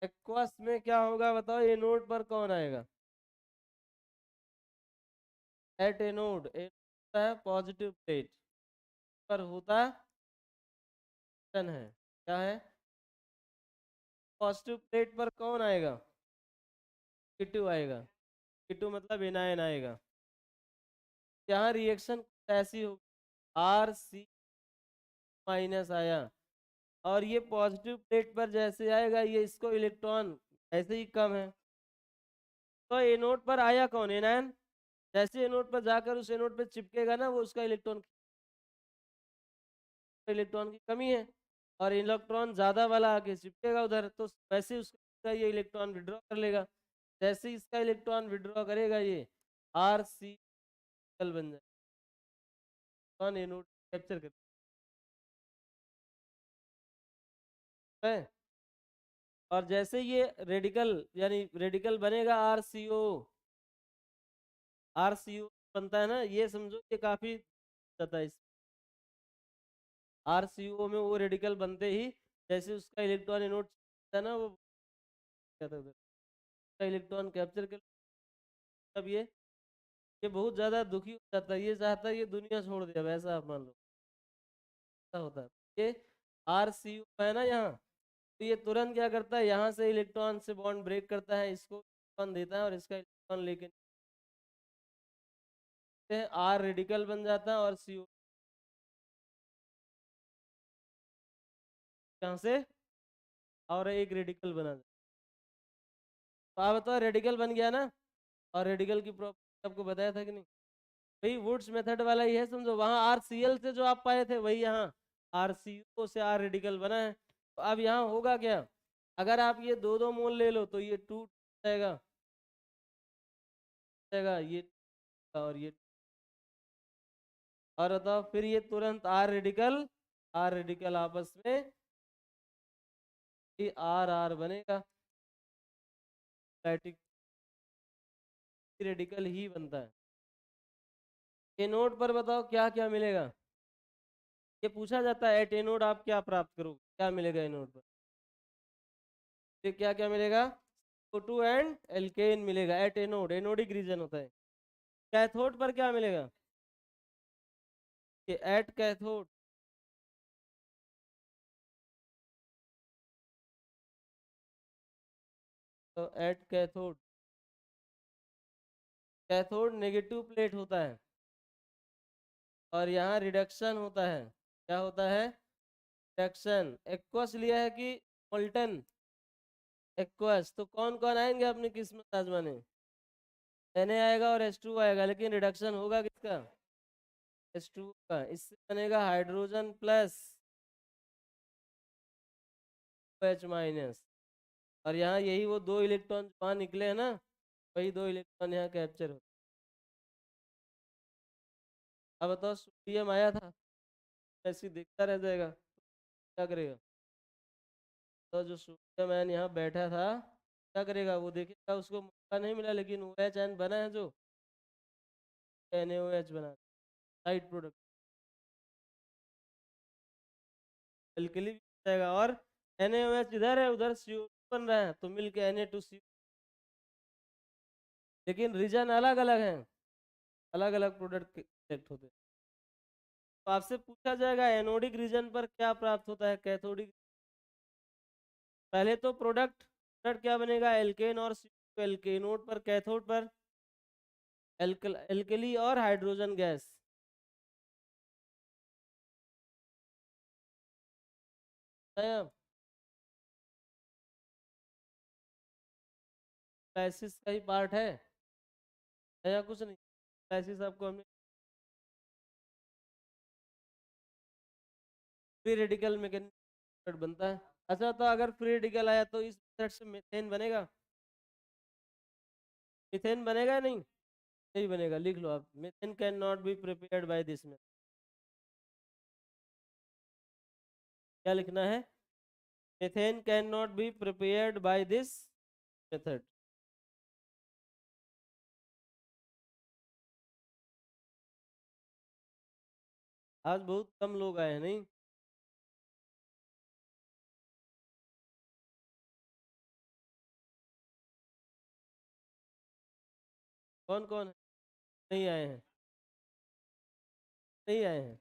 एक्वस में क्या होगा बताओ? एनोड पर कौन आएगा? एट एनोड, होता है पॉजिटिव प्लेट पर होता है, क्या है? पॉजिटिव प्लेट पर कौन आएगा? Q2 आएगा। Q2 मतलब एनायन आएगा। यहाँ रिएक्शन ऐसी होगी, Rc- आया और ये पॉजिटिव प्लेट पर जैसे आएगा, ये इसको इलेक्ट्रॉन ऐसे ही कम है, तो एनोड पर आया कौन? एनायन। जैसे एनोड पर जाकर उस एनोड पे चिपकेगा ना, वो उसका इलेक्ट्रॉन, इलेक्ट्रॉन की कमी है और इलेक्ट्रॉन ज्यादा वाला आके चिपकेगा उधर, तो वैसे ही उसका ये इलेक्ट्रॉन विड्रॉ कर लेगा। जैसे ही इसका इलेक्ट्रॉन विड्रॉ करेगा, ये Rc बन जाए, एनोड कैप्चर करता है। और जैसे ये रेडिकल, यानी रेडिकल बनेगा RCO बनता है ना, ये समझो ये काफी जाता है इस RCO में, वो रेडिकल बनते ही जैसे उसका इलेक्ट्रॉन एनोड है ना, वो जाता है उधर, उसका इलेक्ट्रॉन कैप्चर कर। तब ये बहुत ज्यादा दुखी हो जाता है, ये चाहता है ये दुनिया छोड़ दे, वैसा आप मान लो, ऐसा होता है। ये RCO है ना यहाँ, तो ये तुरंत क्या करता है, यहाँ से इलेक्ट्रॉन से बॉन्ड ब्रेक करता है, इसको इलेक्ट्रॉन देता है और इसका इलेक्ट्रॉन लेके आर रेडिकल बन जाता है और CO यहाँ से और एक रेडिकल बना देता है। तो आप बताओ रेडिकल बन गया ना, और रेडिकल की प्रॉपर्टी आपको बताया था कि नहीं, वही वुड्स मेथड वाला ही है, समझो। वहाँ RCl से जो आप पाए थे वही यहाँ RCO से R रेडिकल बना है। तो अब यहाँ होगा क्या, अगर आप ये दो दो मोल ले लो तो ये टूट जाएगा ये और ये, और बताओ फिर ये तुरंत R रेडिकल आपस में R बनेगा, स्टैटिक रेडिकल ही बनता है। एनोड पर बताओ क्या क्या मिलेगा, ये पूछा जाता है एट एनोड आप क्या प्राप्त करोगे, क्या मिलेगा एनोड पर, ये क्या क्या मिलेगा, CO2 एंड एल्केन मिलेगा एट एनोड, एनोडिक रीजन होता है। कैथोड पर क्या मिलेगा, ये एट कैथोड तो at cathode, cathode negative plate होता है और यहाँ रिडक्शन होता है, क्या होता है, रिडक्शन। एक्वस लिया है कि मोल्टन, एक्वस, तो कौन कौन आएंगे अपनी किस्मत आजमाने, Na आएगा और H2 आएगा, लेकिन रिडक्शन होगा किसका, H2 का, इससे बनेगा हाइड्रोजन प्लस H माइनस, और यहाँ यही वो दो इलेक्ट्रॉन वहाँ निकले हैं ना, वही दो इलेक्ट्रॉन यहाँ कैप्चर हो। अब बताओ सोडियम आया था, ऐसे देखता रह जाएगा, क्या करेगा, तो जो सोडियम आयन यहाँ बैठा था क्या करेगा, वो देखेगा उसको मौका नहीं मिला, लेकिन OH आयन बना है जो NaOH बना, साइड प्रोडक्ट एल्कली भी बन जाएगा, और NaOH इधर है उधर CO2 बन रहा है, तो मिलके Na2CO, लेकिन रीजन अलग अलग है, अलग अलग प्रोडक्ट सिलेक्ट होते हैं। तो आपसे पूछा जाएगा एनोडिक रीजन पर क्या प्राप्त होता है, कैथोडिक, पहले तो प्रोडक्ट प्रोडक्ट क्या बनेगा, एल्केन और CO2, एल्केनोड पर कैथोड पर एल्कली और हाइड्रोजन गैस, क्राइसिस का ही पार्ट है या कुछ नहीं, क्राइसिस आपको हमने फ्री रेडिकल मैकेनिज्म बनता है। अच्छा तो अगर फ्री रेडिकल आया तो इस मेथड से मीथेन बनेगा, मीथेन बनेगा नहीं, नहीं बनेगा, लिख लो आप, methane can not be prepared by this method, क्या लिखना है, methane can not be prepared by this method. आज बहुत कम लोग आए हैं नहीं, कौन कौन है? नहीं आए हैं, नहीं आए हैं,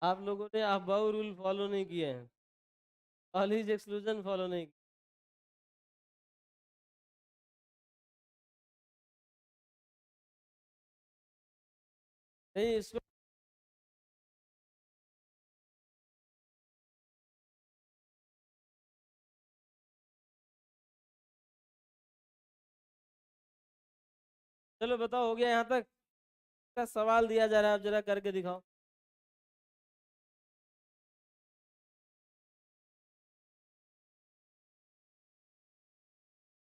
आप लोगों ने अफबाऊ रूल फॉलो नहीं किए हैं, कॉलेज एक्सक्लूजन फॉलो नहीं किया। नहीं इसको चलो बताओ, हो गया यहाँ तक का सवाल दिया जा रहा है, आप जरा करके दिखाओ,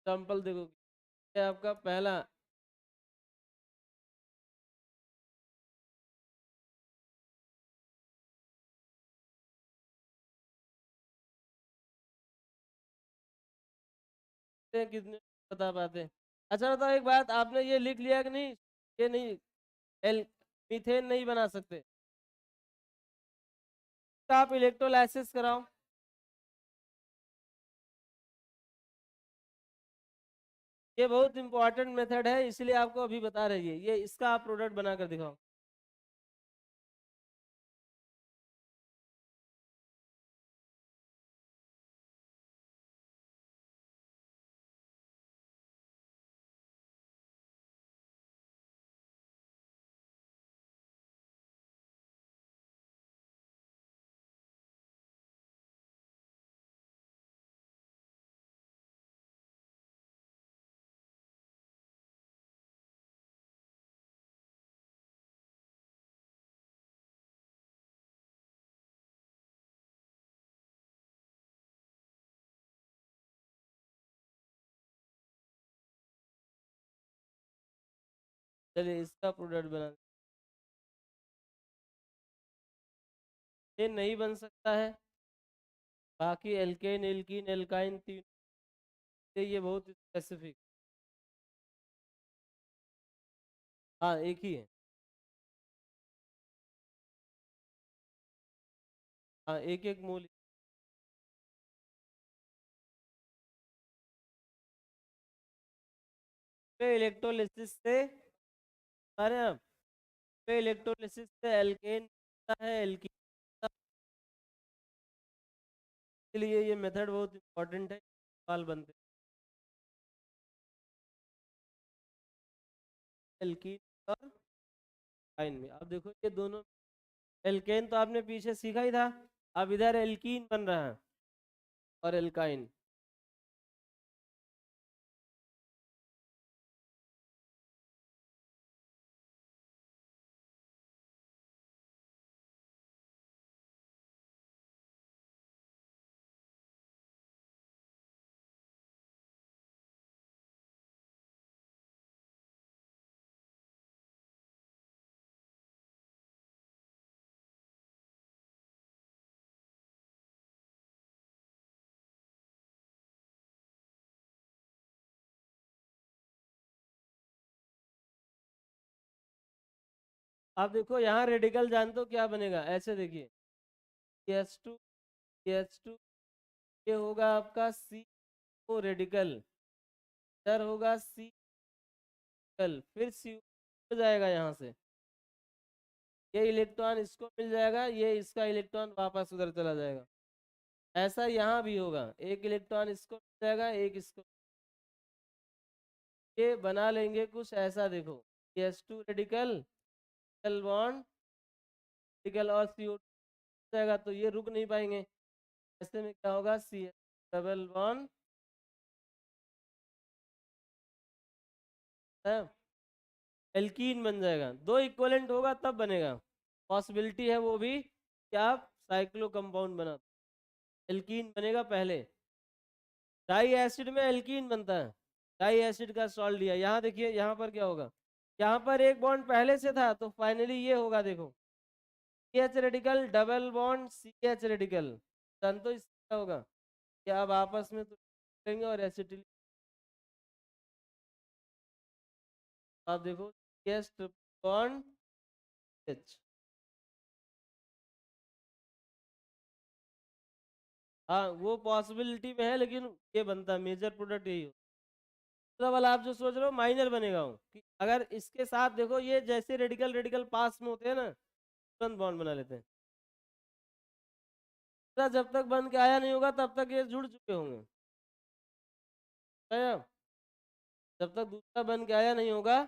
एग्जाम्पल देखो, ये आपका पहला, कितने बता पाते हैं। अच्छा बताओ एक बात, आपने ये लिख लिया कि नहीं, ये नहीं, एल मीथेन नहीं बना सकते, तो आप इलेक्ट्रोलाइसिस कराओ, तो ये बहुत इंपॉर्टेंट मेथड है, इसलिए आपको अभी बता रही है। ये इसका आप प्रोडक्ट बना कर दिखाओ। चलिए इसका प्रोडक्ट बना। ये नहीं बन सकता है, बाकी एल्केन एल्कीन एल्काइन तीन, ये बहुत स्पेसिफिक। हाँ एक ही है। हाँ एक एक मूल। इलेक्ट्रोलिसिस से, अरे इलेक्ट्रोलिसिस से एल्केन है, एल्कीन, इसलिए ये मेथड बहुत इंपॉर्टेंट है, सवाल बनते हैं एल्कीन और एल्काइन में। अब देखो ये दोनों, एल्केन तो आपने पीछे सीखा ही था, अब इधर एल्कीन बन रहा है और एल्काइन। आप देखो यहाँ रेडिकल जानते हो क्या बनेगा, ऐसे देखिए, एच टू, एच टू, ये होगा आपका सी ओ रेडिकल, इधर होगा सी रेडिकल, फिर सी हो जाएगा यहाँ से, ये इलेक्ट्रॉन इसको मिल जाएगा, ये इसका इलेक्ट्रॉन वापस उधर चला जाएगा। ऐसा यहाँ भी होगा, एक इलेक्ट्रॉन इसको मिल जाएगा, एक इसको। ये बना लेंगे कुछ ऐसा, देखो S two radical, L bond radical और सी ओ जाएगा, तो ये रुक नहीं पाएंगे। ऐसे में क्या होगा, सी डबल बॉन्ड एल्कीन बन जाएगा, दो इक्वलेंट होगा तब बनेगा। पॉसिबिलिटी है वो भी कि आप साइक्लो कंपाउंड बना, एल्कीन बनेगा पहले। डाई एसिड में एल्कीन बनता है, डाई एसिड का सॉल्ट दिया, यहाँ देखिए यहाँ पर क्या होगा, यहाँ पर एक बॉन्ड पहले से था, तो फाइनली ये होगा, देखो C H radical double bond C H radical, तो इससे क्या होगा कि अब आपस में तो करेंगे और एसिटिल, आप देखो C H triple bond H. हाँ वो पॉसिबिलिटी में है, लेकिन ये बनता है मेजर प्रोडक्ट यही हो। दूसरा वाला आप जो सोच रहे हो माइनर बनेगा वो, कि अगर इसके साथ देखो ये जैसे रेडिकल रेडिकल पास में होते हैं ना, तुरंत बॉन्ड बना लेते हैं। दूसरा जब तक बन के आया नहीं होगा तब तक ये जुड़ चुके होंगे, है? जब तक दूसरा बन के आया नहीं होगा,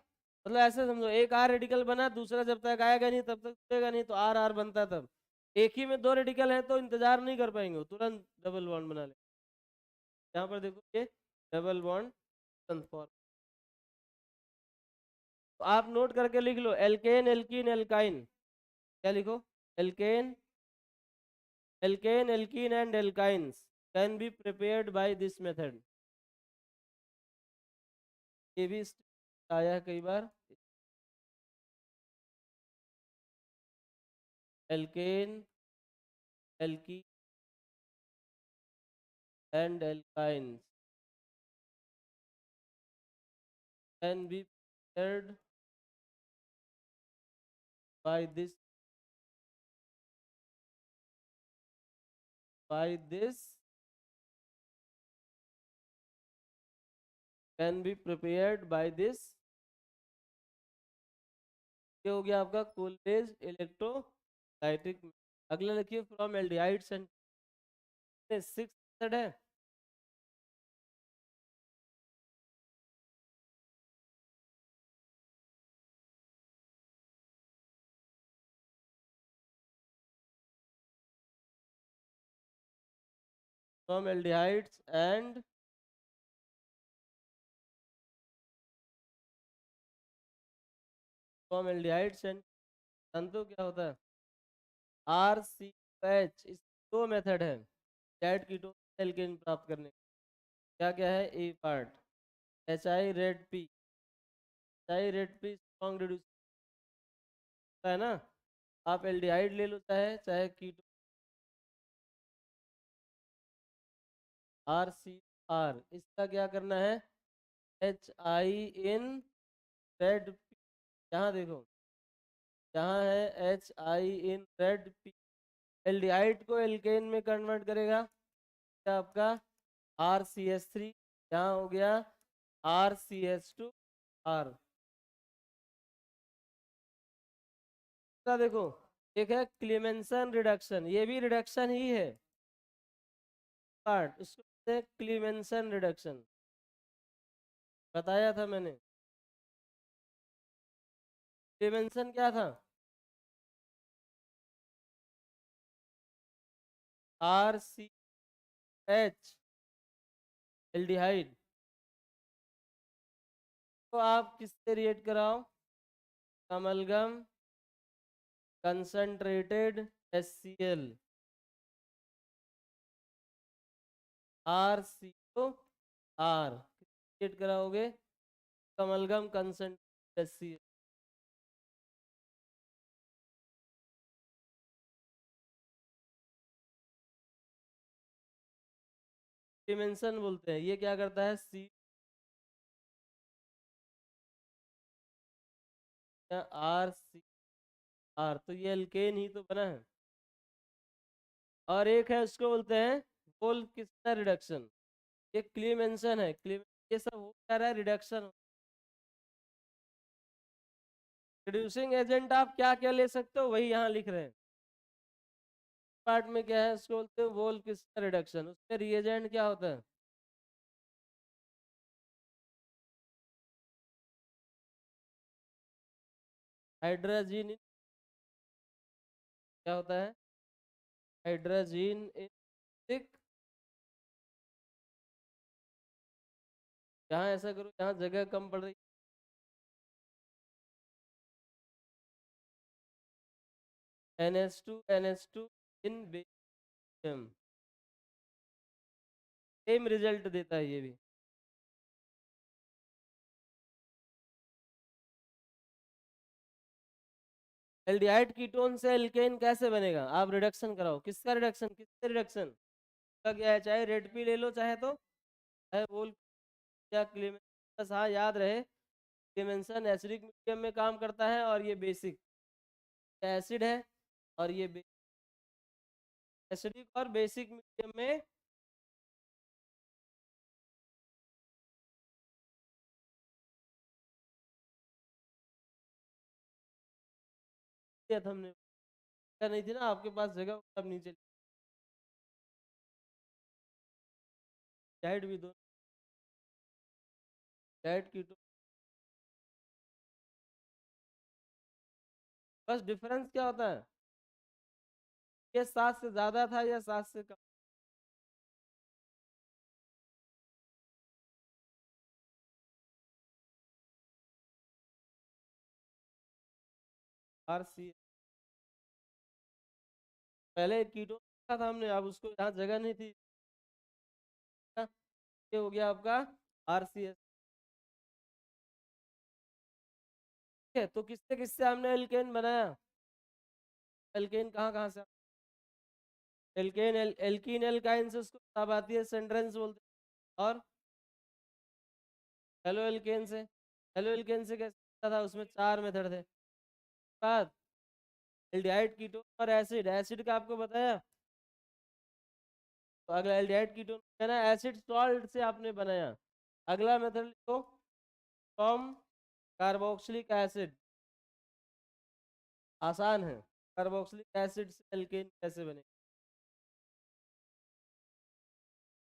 मतलब ऐसे समझो, एक आर रेडिकल बना, दूसरा जब तक आएगा नहीं तब तक जुड़ेगा नहीं, तो आर आर बनता है तब। एक ही में दो रेडिकल है तो इंतजार नहीं कर पाएंगे, वो तुरंत डबल बॉन्ड बना ले। यहाँ पर देखो ये डबल बॉन्ड फॉर्म, तो आप नोट करके लिख लो, एल्केन एल्कीन एल्काइन, क्या लिखो, alkane alkene and alkynes can be prepared by this method. ये भी आया है कई बार, एल्केन एल्की and alkynes can be prepared by this can be prepared by this. ये हो गया आपका कोलेज इलेक्ट्रोलाइटिक। अगला लिखिए फ्रॉम एल्डिहाइड्स एंड 6 मेथड है। फ्रॉम एल्डिहाइड्स एंड तो क्या होता है RCH। इस दो मेथड है डैट कीटोन एल्केन प्राप्त करने का। क्या क्या है a part HI red P. HI red P strong reduce है ना। आप एल्डिहाइड ले लो चाहे चाहे कीटो RCR। इसका क्या करना है HI इन रेड पी। यहाँ देखो यहाँ है HI in red P. Aldehyde को एल्केन में कन्वर्ट करेगा क्या आपका RCH3। यहाँ हो गया RCH2R। देखो एक है क्लीमेंसन रिडक्शन, ये भी रिडक्शन ही है पार्ट, इसको कहते हैं क्लीमेंसन रिडक्शन। बताया था मैंने। क्लीमेंसन क्या था RCH एल्डिहाइड। तो आप किससे रिएक्ट कराओ amalgam concentrated HCl RCOR react कराओगे अमलगम कंसंट्रेटेड HCl। क्लीमेंसन बोलते हैं। ये क्या करता है RCR, तो ये एल्केन ही तो बना है। और एक है उसको बोलते हैं वोल किस्टर रिडक्शन। ये क्लीमेंसन है ये सब हो क्या रहा है रिडक्शन। रिड्यूसिंग एजेंट आप क्या क्या ले सकते हो वही यहाँ लिख रहे हैं। पार्ट में क्या है उसको बोलते हैं वोल किस्टर रिडक्शन। उसमें रिएजेंट क्या होता है हाइड्रोजीन। क्या होता है हाइड्रोजीन इन। यहाँ ऐसा करो यहाँ जगह कम पड़ रही NH2 इन बेरियम। सेम रिजल्ट देता है ये भी। एल्डिहाइड कीटोन से एल्केन कैसे बनेगा आप रिडक्शन कराओ किसका रिडक्शन किससे रिडक्शन का क्या है चाहे रेड पी ले लो चाहे तो चाहे वोल या क्लेमेंसन। बस हाँ याद रहे क्लेमेंसन एसिडिक मीडियम में काम करता है और ये बेसिक एसिड है और ये एसिडिक और बेसिक मीडियम में हमने नहीं थी ना आपके पास जगह अब नीचे डाइट भी दो डाइट कीटोन। बस डिफरेंस क्या होता है ये 7 से ज्यादा था या 7 से कम। RC पहले कीटोन रखा था हमने अब उसको यहाँ जगह नहीं थी। ये हो गया आपका RCS। ठीक है तो किससे किससे हमने एल्केन बनाया एल्केन कहाँ कहाँ से एल्केन एल्कीन एल्काइन से उसको तब आती है सेंट्रेंस बोलते हैं। और हेलो एल्केन से हेलो एल्केन से कैसे था उसमें 4 मेथड थे। बाद एल्डिहाइड कीटोन और एसिड एसिड का आपको बताया। तो अगला एल्डिहाइड कीटोन है ना एसिड सॉल्ट से आपने बनाया अगला मेथड लिखो, फ्रॉम कार्बोक्सिलिक एसिड, आसान है, कार्बोक्सिलिक एसिड से एल्केन कैसे बने,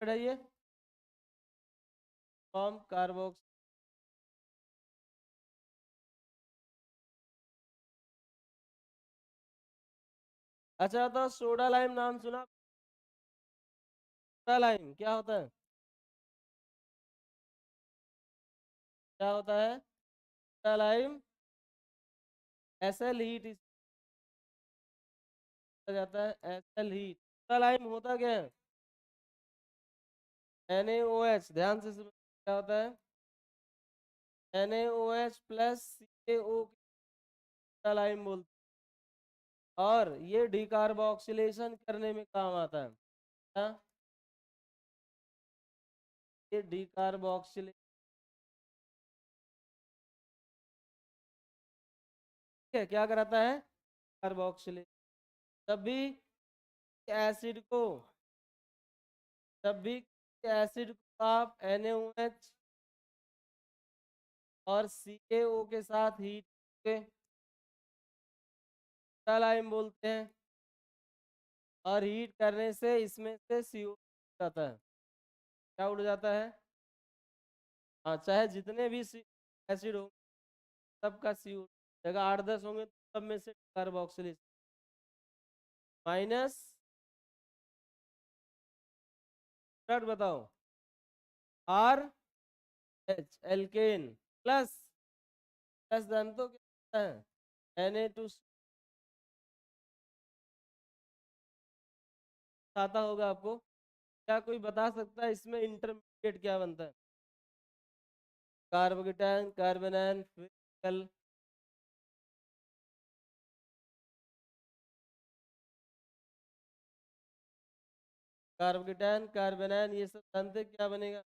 पढ़ाइए। फ्रॉम कार्बोक्स, अच्छा तो सोडा लाइम नाम सुना, सोडा लाइम क्या होता है, क्या होता है, सोडा लाइम एसएल हीट जाता है, एसएल हीट। सोडा लाइम होता क्या है, NaOH, ध्यान से सुनो क्या होता है, NaOH प्लस CaO लाइम बोलते हैं। और ये डिकार्बोक्सिलेशन करने में काम आता है, क्या? ये डिकार्बोक्सिलेशन क्या कराता है, कार्बोक्सिलेशन। जब भी एसिड को, जब भी एसिड को आप NaOH और CaO के साथ हीट के लाइम बोलते हैं, और हीट करने से इसमें से CO जाता है, क्या उड़ जाता है, हाँ चाहे जितने भी एसिड हो सबका CO जगह 8-10 होंगे तो सब में से कार्बोक्सिलेशन माइनस, बताओ, RH एल्केन प्लस, प्लस जान तो क्या है, Na2 आता होगा आपको, क्या कोई बता सकता है इसमें इंटरमीडिएट क्या बनता है, कार्बोकेटायन, कार्बेनायन, फिजिकल, कार्बोकेटायन, कार्बेनायन, ये सब जानते क्या बनेगा,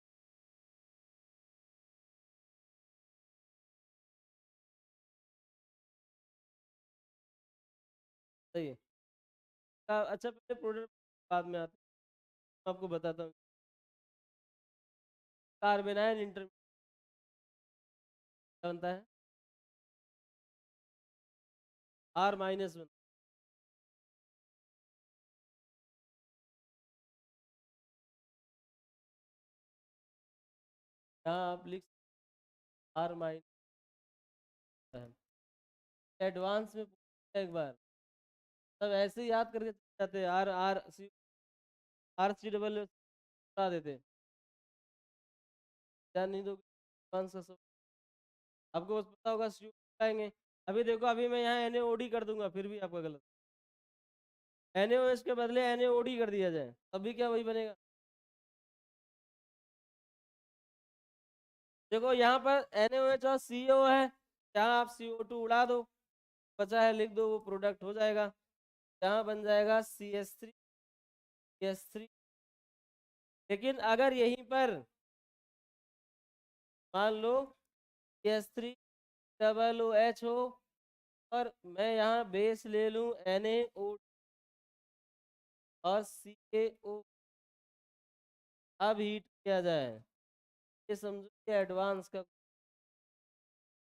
सही है। अच्छा पहले प्रोडक्ट बाद में आता है, आपको बताता हूँ, कार्बेनायन इंटरमीडिएट बनता है, R- बनता है, यहाँ आप लिख R- एडवांस में पूछा एक बार, सब ऐसे ही याद करके चले जाते हैं, RC बता देते, ध्यान नहीं दोगे, कौन सा सब आपको बस पता होगा, आएंगे। अभी देखो अभी मैं यहाँ NaOD कर दूंगा फिर भी आपका गलत, NaOH के बदले NaOD कर दिया जाए अभी क्या वही बनेगा, देखो यहाँ पर NaOH और CO है, यहाँ आप CO2 उड़ा दो, बचा है लिख दो, वो प्रोडक्ट हो जाएगा, यहाँ बन जाएगा CH3, लेकिन अगर यहीं पर मान लो CH3 OH हो और मैं यहाँ बेस ले लूँ NaO और CaO, अब हीट किया जाए, ये समझो कि एडवांस का,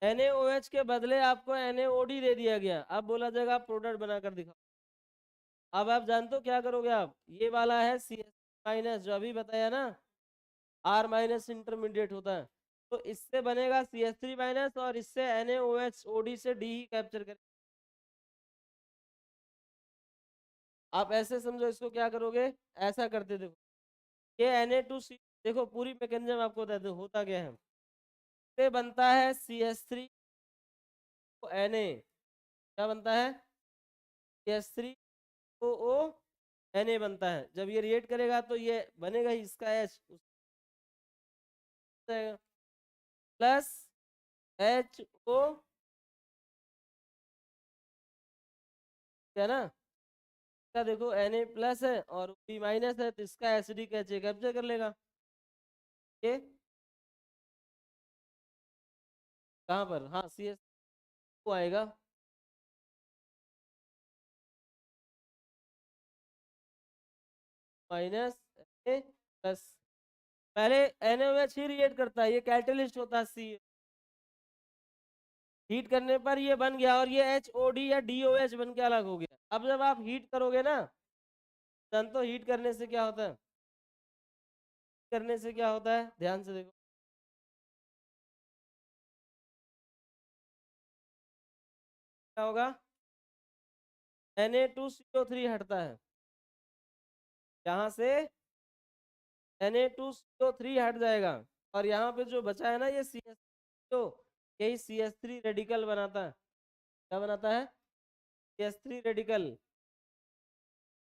NaOH के बदले आपको NaOD दे दिया गया, अब बोला जाएगा आप प्रोडक्ट बनाकर दिखाओ। अब आप जानते हो क्या करोगे आप, ये वाला है CH- जो अभी बताया ना, R- इंटरमीडिएट होता है, तो इससे बनेगा CH3- और इससे NaOH OD से D ही कैप्चर करें। आप ऐसे समझो इसको, क्या करोगे, ऐसा करते देखो, ये Na2C, देखो पूरी मैकेनिज्म आपको बता दो होता क्या है, ये बनता है CH3 Na, क्या बनता है, CH3OO Na बनता है, जब ये रिएक्ट करेगा तो ये बनेगा ही, इसका H प्लस HO, क्या ना, इसका देखो Na+ है और B- है, तो इसका एसिडिक H कैप्चर कर लेगा, ये कहाँ पर, हाँ CS को आएगा, -Na+, पहले NaOH ही रिएक्ट करता है, ये कैटलिस्ट होता है सी। हीट करने पर ये बन गया और ये HOD या DOH बन के अलग हो गया। अब जब आप हीट करोगे ना, तो हीट करने से क्या होता है, करने से क्या होता है, ध्यान से देखो। क्या होगा, Na2CO3 हटता है यहाँ से, Na2CO3 हट जाएगा और यहाँ पे जो बचा है ना ये CH, तो यही CH3 रेडिकल बनाता है। क्या बनाता है, CH3 रेडिकल।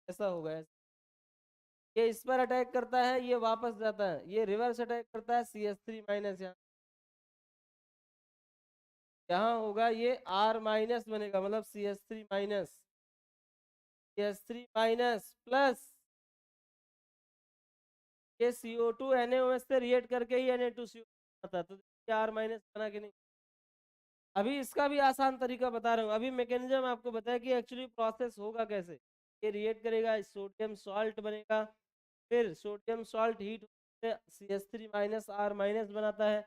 ऐसा होगा, ये इस पर अटैक करता है, ये वापस जाता है, ये रिवर्स अटैक करता है, CH3 माइनस यहाँ होगा, ये R माइनस बनेगा, मतलब CH3 minus, CH3 minus plus ये CO2 NaOH से रिएक्ट करके ही Na2CO आता है, तो R माइनस बना कि नहीं। अभी इसका भी आसान तरीका बता रहा हूँ, अभी मैकेनिज्म आपको बताया कि एक्चुअली प्रोसेस होगा कैसे। ये रिएक्ट करेगा, सोडियम सॉल्ट बनेगा, फिर सोडियम सॉल्ट हीट से CH3 माइनस R माइनस बनाता है।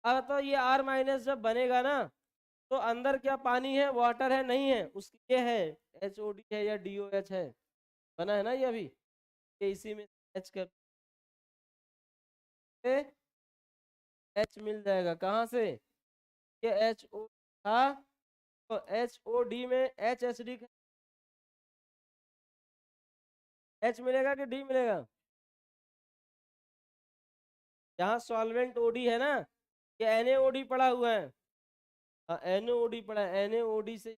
अब तो ये R माइनस जब बनेगा ना, तो अंदर क्या पानी है, वाटर है, नहीं है, उसकी ये है HOD है या DOH है, बना है ना ये अभी, ये इसी में H कर H मिल जाएगा, कहाँ से, ये HO था, तो HOD में HHD H मिलेगा कि D मिलेगा, यहाँ सॉल्वेंट OD है ना, ये NaOD पड़ा हुआ है, हाँ NaOD पड़ा है, NaOD से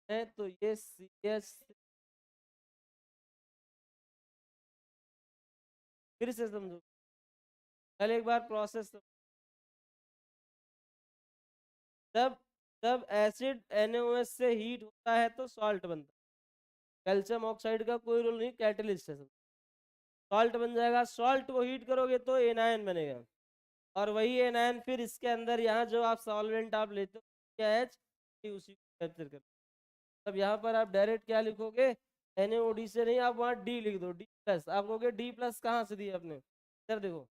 है, तो ये CH, फिर से समझो, पहले एक बार प्रोसेस। जब जब एसिड NaOH से हीट होता है तो सॉल्ट बनता है, कैल्शियम ऑक्साइड का कोई रोल नहीं, कैटलिस्ट है, सॉल्ट बन जाएगा, सॉल्ट को हीट करोगे तो एनायन बनेगा, और वही एनायन फिर इसके अंदर यहाँ जो आप सॉल्वेंट आप लेते हो क्या H, उसी को कैप्चर कर, तब यहाँ पर आप डायरेक्ट क्या लिखोगे, NaOD से नहीं, आप वहाँ D लिख दो, D प्लस, आप कहोगे D प्लस कहाँ से दिया आपने, सर देखो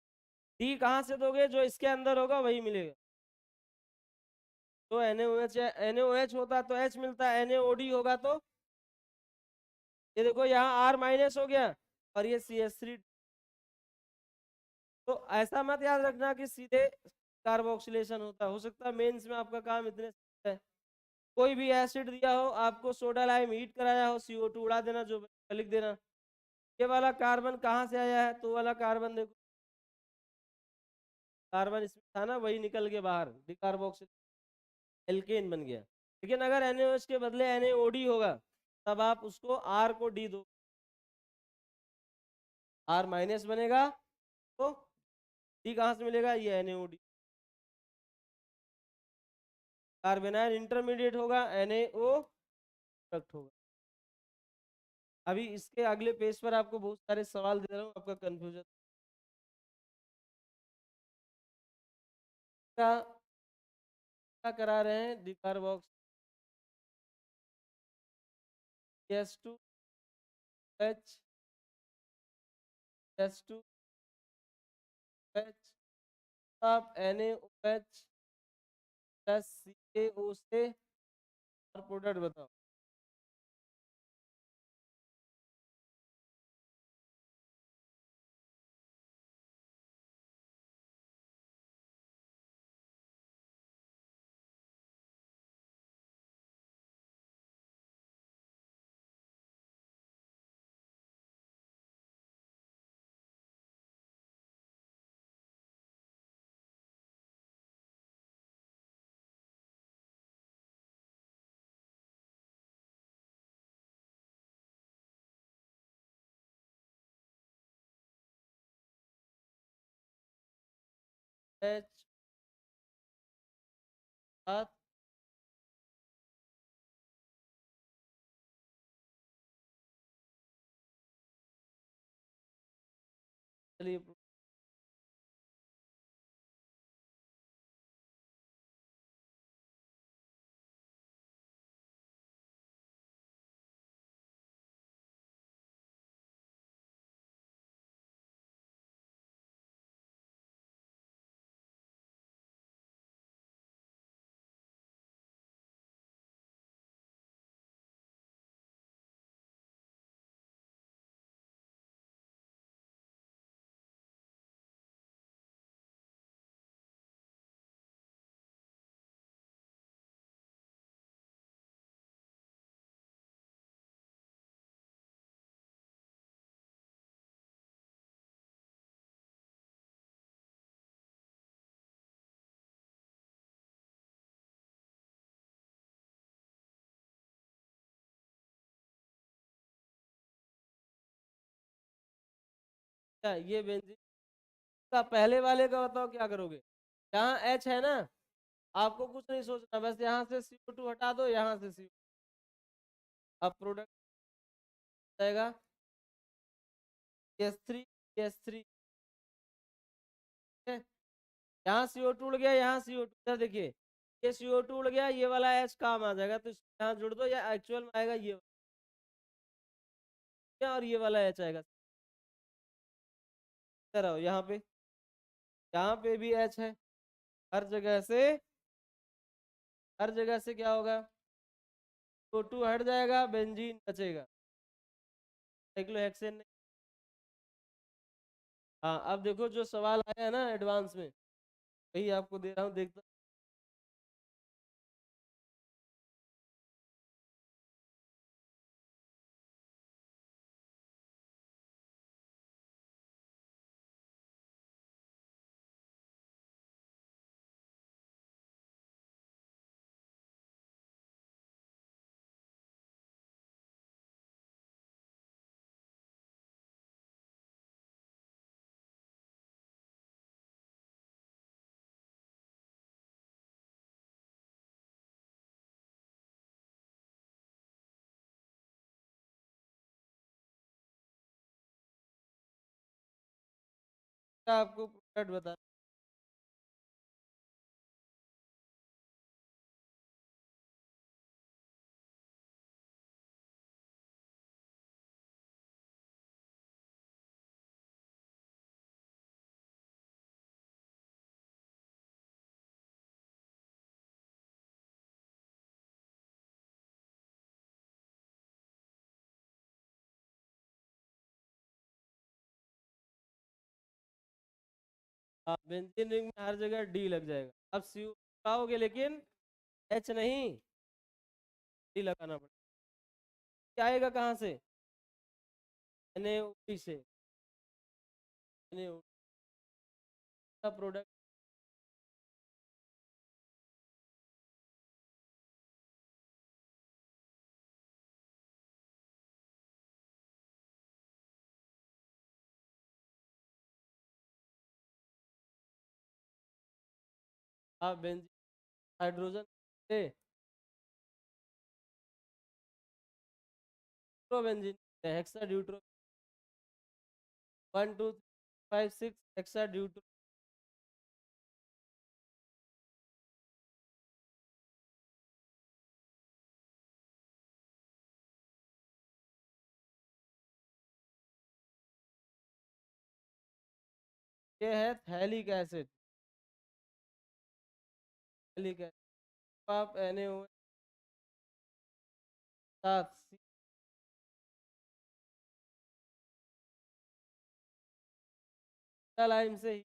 D कहाँ से दोगे, जो इसके अंदर होगा वही मिलेगा, तो NaOH होता तो H मिलता, NaOD होगा तो ये देखो यहाँ R माइनस हो गया और ये CH3। तो ऐसा मत याद रखना कि सीधे कार्बोक्सिलेशन होता, हो सकता है मेंस में आपका काम इतने से है, कोई भी एसिड दिया हो, आपको सोडा लाइम हीट कराया हो, CO2 उड़ा देना, जो लिख देना, ये वाला कार्बन कहाँ से आया है, तो वाला कार्बन देखो, कार्बन इसमें था ना, वही निकल के बाहर डिकार्बोक्सिल एल्केन बन गया। लेकिन अगर NaOH के बदले NaOD होगा, तब आप उसको R को D दो, R माइनस बनेगा, तो D कहाँ से मिलेगा, ये NaOD, कार्बोनाइल इंटरमीडिएट होगा, NaO प्रोडक्ट होगा। अभी इसके अगले पेज पर आपको बहुत सारे सवाल दे रहा हूँ, आपका कंफ्यूजन का क्या करा रहे हैं, डिकार्बोक्स S2H S2H, आप NaOH प्लस CaO से और प्रोडक्ट बताओ। H सात, चलिए क्या ये बेंजीन का पहले वाले का बताओ क्या करोगे। यहाँ H है ना, आपको कुछ नहीं सोचना, बस यहाँ से CO2 हटा दो, यहाँ से CO, अब प्रोडक्ट जाएगा S3 S3। यहाँ CO2 उड़ गया, यहाँ CO2, इधर देखिए ये CO2 उड़ गया, ये वाला H काम आ जाएगा, तो यहाँ जुड़ दो, या एक्चुअल में आएगा ये और ये वाला H आएगा। इधर आओ, यहाँ पे भी H है, हर जगह से, हर जगह से क्या होगा, CO2 हट जाएगा, बेंजीन बचेगा, साइक्लोहेक्सेन। हाँ अब देखो जो सवाल आया है ना एडवांस में, वही आपको दे रहा हूँ, देखता। आपको प्रोडक्ट बता, हाँ बेंजीन रिंग में हर जगह D लग जाएगा। अब CO लगाओगे लेकिन H नहीं, D लगाना पड़ेगा। क्या आएगा कहाँ से, NaOD से, NaOD का प्रोडक्ट। आप बेंजीन हाइड्रोजन से बेंजीन हेक्सा ड्यूट्रो 1 2 3 5 6 हेक्सा ड्यूट्रो, ये है थैलिक एसिड, थैलिक एसिड। आप NaOH 7 लाइन से ही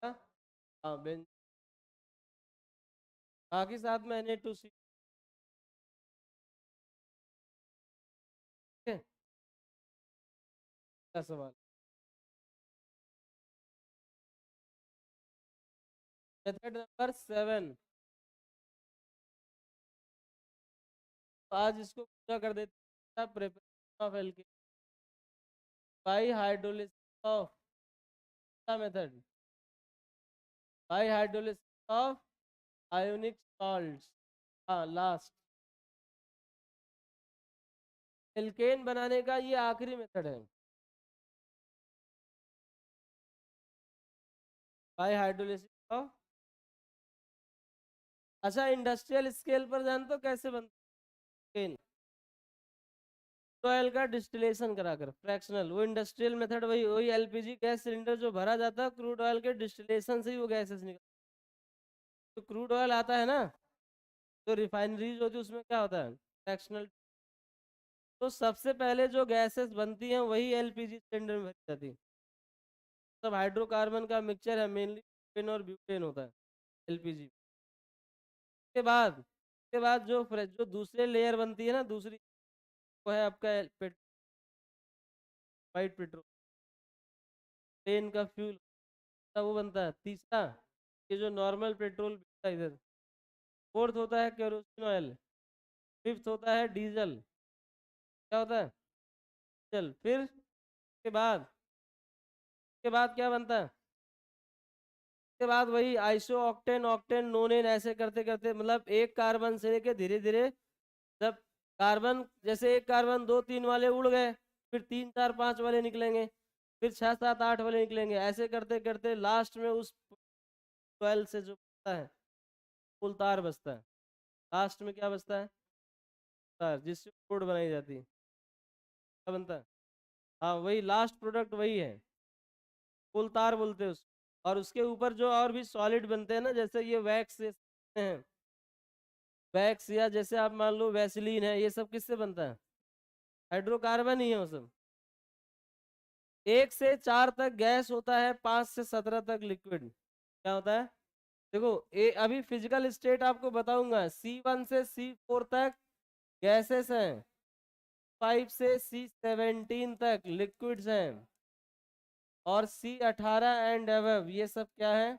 था। हाँ बेंजीन, बाकी साथ में Na2C। ठीक है, क्या सवाल, मेथड नंबर 7। तो आज इसको पूरा कर देते हैं, preparation of alkene by hydrolysis of method, by hydrolysis of ionic salts. हाँ लास्ट, एल्केन बनाने का ये आखिरी मेथड है, बाई हाइड्रोलिसिस ऑफ। अच्छा इंडस्ट्रियल स्केल पर जान तो कैसे बनता है एल्केन, क्रूड ऑयल का डिस्टिलेशन कराकर फ्रैक्शनल, वो इंडस्ट्रियल मेथड, वही वही एलपीजी गैस सिलेंडर जो भरा जाता है क्रूड ऑयल के डिस्टिलेशन से ही वो गैसेस निकल, तो क्रूड ऑयल आता है ना, तो रिफाइनरीज होती है उसमें क्या होता है फ्रैक्शनल तो सबसे पहले जो गैसेस बनती हैं वही एलपीजी सिलेंडर में भरी जाती है। सब हाइड्रोकार्बन का मिक्सचर है, मेनली प्रोपेन और ब्यूटेन होता है एलपीजी। के बाद जो दूसरे लेयर बनती है ना, दूसरी वो है आपका वाइट पेट्रोल, प्लेन का फ्यूल वो बनता है। तीसरा ये जो नॉर्मल पेट्रोल बिकता है इधर। फोर्थ होता है केरोसिन ऑयल। फिफ्थ होता है डीजल। क्या होता है? डीजल। फिर के बाद क्या बनता है? के बाद वही आइसो ऑक्टेन, ऑक्टेन, नोनेन, ऐसे करते करते मतलब एक कार्बन से लेके धीरे धीरे जब कार्बन, जैसे एक कार्बन दो तीन वाले उड़ गए, फिर तीन चार पांच वाले निकलेंगे, फिर छह सात आठ वाले निकलेंगे, ऐसे करते करते लास्ट में उस 12 से जो बचता है कुल तार बचता है। लास्ट में क्या बचता है? तार, जिससे कोड बनाई जाती है। क्या बनता है? हाँ, वही लास्ट प्रोडक्ट वही है, कुल तार बोलते हैं उसको। और उसके ऊपर जो और भी सॉलिड बनते हैं ना, जैसे ये वैक्स हैं, वैक्स, या जैसे आप मान लो वैसलीन है, ये सब किससे बनता है? हाइड्रोकार्बन ही है वो सब। 1 से 4 तक गैस होता है, 5 से 17 तक लिक्विड। क्या होता है? देखो, अभी फिजिकल स्टेट आपको बताऊंगा। C1 से C4 तक गैसेस हैं, 5 से C17 तक लिक्विड्स हैं, और C18 एंड अबव ये सब क्या है?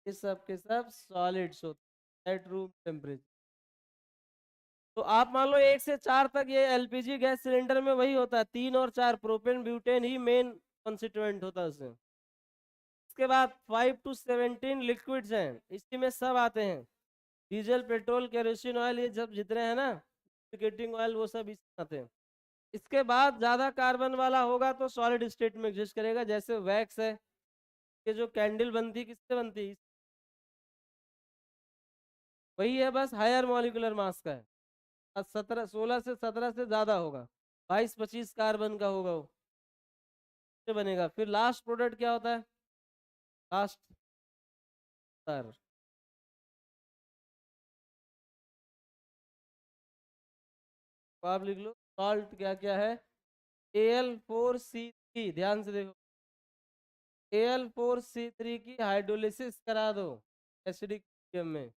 ये सब के सब सॉलिड्स होते हैं एट रूम टेम्परेचर। तो आप मान लो 1 से 4 तक ये एलपीजी गैस सिलेंडर में वही होता है, 3 और 4 प्रोपेन ब्यूटेन ही मेन कॉन्स्टिट्यूएंट होता है उसमें। इसके बाद 5 to 17 लिक्विड्स हैं, इसी में सब आते हैं, डीजल, पेट्रोल, केरोसिन ऑयल, ये सब जितने हैं ना, लुब्रिकेटिंग ऑयल, वो सब इसमें आते हैं। इसके बाद ज्यादा कार्बन वाला होगा तो सॉलिड स्टेट में एग्जिस्ट करेगा, जैसे वैक्स है। ये जो कैंडल बनती है किससे बनती है? वही है, बस हायर मॉलिक्यूलर मास का है। 16 से 17 से ज्यादा होगा, 22-25 कार्बन का होगा वो, से बनेगा। फिर लास्ट प्रोडक्ट क्या होता है? लास्ट सर, तो आप लिख लो सॉल्ट क्या क्या है। Al4C3, ध्यान से देखो, Al4C3 की हाइड्रोलिसिस करा दो एसिडिक मीडियम में।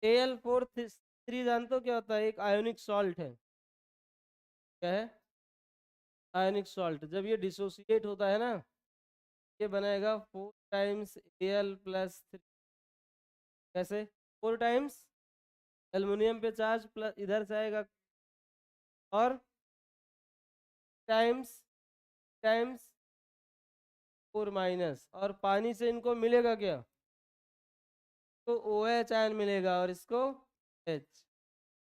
Al4C3 जानते हो क्या होता है? एक आयोनिक सॉल्ट है। क्या है? Ionic salt. जब ये डिसोसिएट होता है ना, ये बनाएगा 4 टाइम्स Al+3। कैसे? 4 टाइम्स एल्युमिनियम पे चार्ज प्लस इधर से आएगा, और टाइम्स टाइम्स 4 माइनस, और पानी से इनको मिलेगा क्या? तो OH आयन मिलेगा, और इसको H।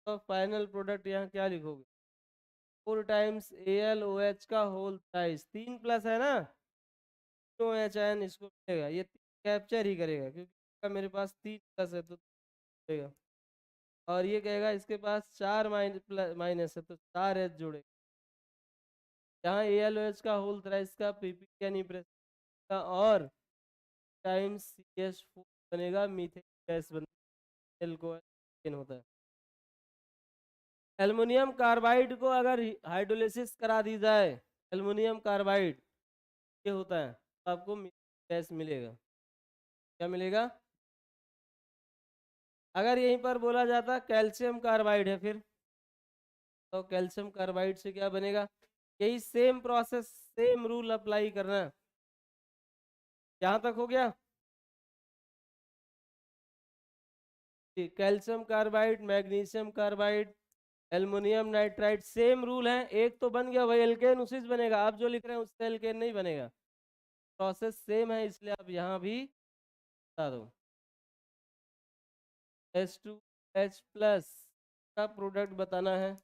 तो फाइनल प्रोडक्ट यहाँ क्या लिखोगे? 4 टाइम्स AlOH का होल साइज, 3 प्लस है ना, तो OH आयन इसको मिलेगा। ये कैप्चर ही करेगा, क्योंकि मेरे पास 3 प्लस है तो मिलेगा। और ये कहेगा इसके पास 4 माइनस है तो 4H जोड़ेगा। यहाँ AlOH का होल थ्राइस का PP यानी प्रेस का, और टाइम्स CH4 बनेगा, मीथेन गैस बनती है, एल्कोहल होता है। एल्युमिनियम कार्बाइड को अगर हाइड्रोलिसिस करा दी जाए, एल्युमिनियम कार्बाइड ये होता है, तो आपको गैस मिलेगा। क्या मिलेगा? अगर यहीं पर बोला जाता कैल्शियम कार्बाइड है, फिर तो कैल्शियम कार्बाइड से क्या बनेगा? यही same process, same rule apply करना। यहाँ तक हो गया? Calcium carbide, magnesium carbide, aluminium nitride, same rule है। एक तो बन गया वही एल्केन, उसी से बनेगा। आप जो लिख रहे हैं उससे एल्केन नहीं बनेगा, प्रोसेस सेम है, इसलिए आप यहाँ भी बता दो। H2H+ का प्रोडक्ट बताना है।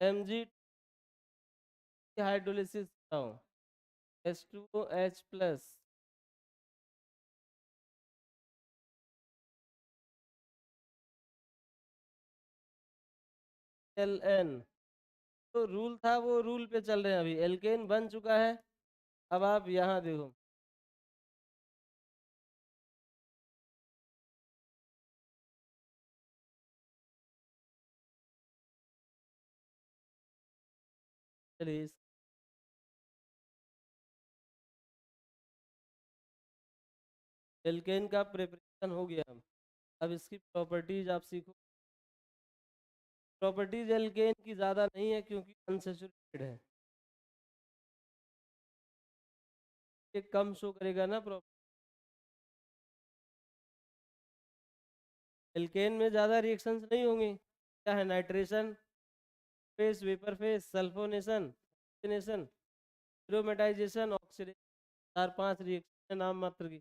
Mg हाइड्रोलिसिस बताओ। H2OH+, Ln। तो रूल था, वो रूल पे चल रहे हैं। अभी एल्केन बन चुका है। अब आप यहाँ देखो, चलिए एल्केन का प्रिपरेशन हो गया। अब इसकी प्रॉपर्टीज आप सीखो। प्रॉपर्टीज एल्केन की ज़्यादा नहीं है क्योंकि अनसैचुरेटेड है, ये कम शो करेगा ना प्रॉपर्टी। एल्केन में ज़्यादा रिएक्शंस नहीं होंगी। क्या है? Nitration face, vapour face, sulphonation, aromatisation, oxidation, 4-5 reaction नाम मात्र की।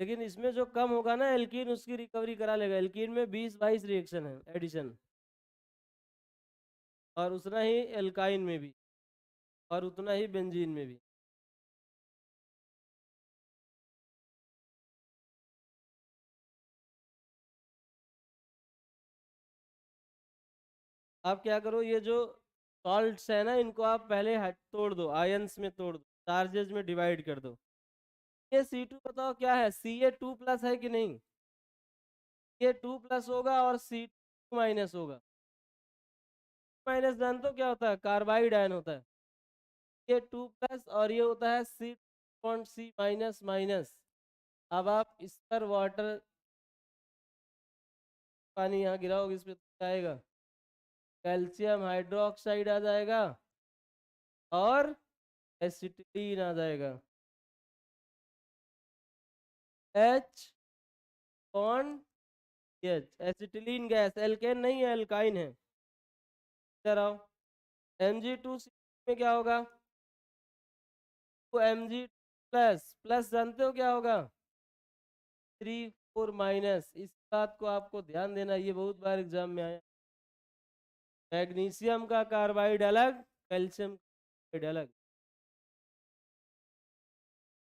लेकिन इसमें जो कम होगा ना एल्कीन, उसकी रिकवरी करा लेगा। एल्कीन में 20-22 रिएक्शन है एडिशन, और उतना ही एल्काइन में भी, और उतना ही बेंजीन में भी। आप क्या करो, ये जो सॉल्ट्स है ना, इनको आप पहले तोड़ दो, आयंस में तोड़ दो, चार्जेस में डिवाइड कर दो। ये C2 बताओ क्या है? Ca2+ है कि नहीं? Ca2+ होगा और C2- होगा। माइनस जानते हो क्या होता है? कार्बाइड आयन होता है। Ca2+ और ये होता है C-। अब आप इस पर वाटर, पानी यहाँ गिराओगे इस पे तो आएगा कैल्शियम हाइड्रोक्साइड आ जाएगा और एसिटिलीन आ जाएगा। H bond H, acetylene gas, alkane नहीं है, एल्काइन है। इधर आओ, Mg2 में क्या होगा? तो Mg++ जानते हो क्या होगा? 3,4-। इस बात को आपको ध्यान देना, ये बहुत बार एग्जाम में आया। मैग्नीशियम का कार्बाइड अलग, कैल्शियम कार्बाइड अलग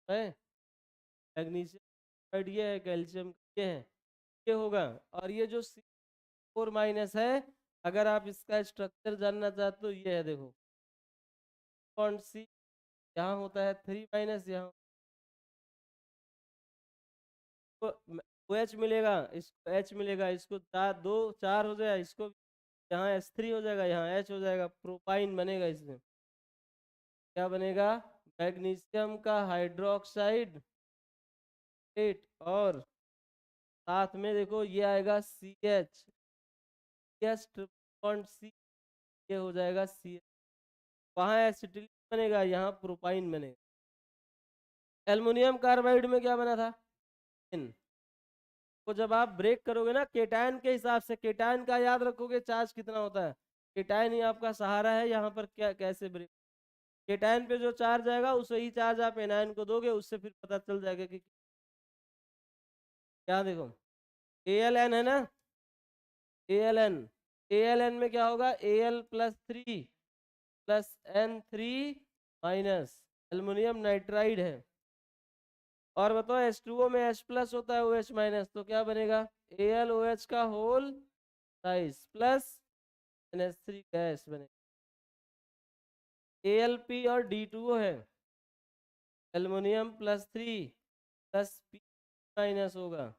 है। मैग्नीशियम कार्बाइड ये है, कैल्शियम ये है, ये होगा। और ये जो C4- है, अगर आप इसका स्ट्रक्चर जानना चाहते हो, ये है देखो, बॉन्ड C यहाँ होता है 3-, यहाँ तो OH मिलेगा, इसको H मिलेगा, इसको 4 हो जाएगा, इसको यहाँ H3 हो जाएगा, यहाँ H हो जाएगा, प्रोपाइन बनेगा इसमें। क्या बनेगा? मैग्नीशियम का हाइड्रोक्साइड 8, और साथ में देखो ये आएगा CH, बॉन्ड C, ये हो जाएगा CH। वहाँ एसिटिलीन बनेगा, यहाँ प्रोपाइन बनेगा। एल्युमिनियम कार्बाइड में क्या बना था? तो जब आप ब्रेक करोगे ना केटायन के हिसाब से, केटायन का याद रखोगे चार्ज कितना होता है, केटायन ही आपका सहारा है यहाँ पर। क्या कैसे ब्रेक? केटायन पे जो चार्ज आएगा उसे ही चार्ज आप एनायन को दोगे, उससे फिर पता चल जाएगा कि क्या। देखो ALN है ना, ALN, ALN में क्या होगा? Al+3+N3-, एल्युमिनियम नाइट्राइड है। और बताओ H2O में H+ होता है, OH-, तो क्या बनेगा? AlOH का whole size plus NH3 gas बनेगा। Al P और D2O है, Al+3+P- होगा।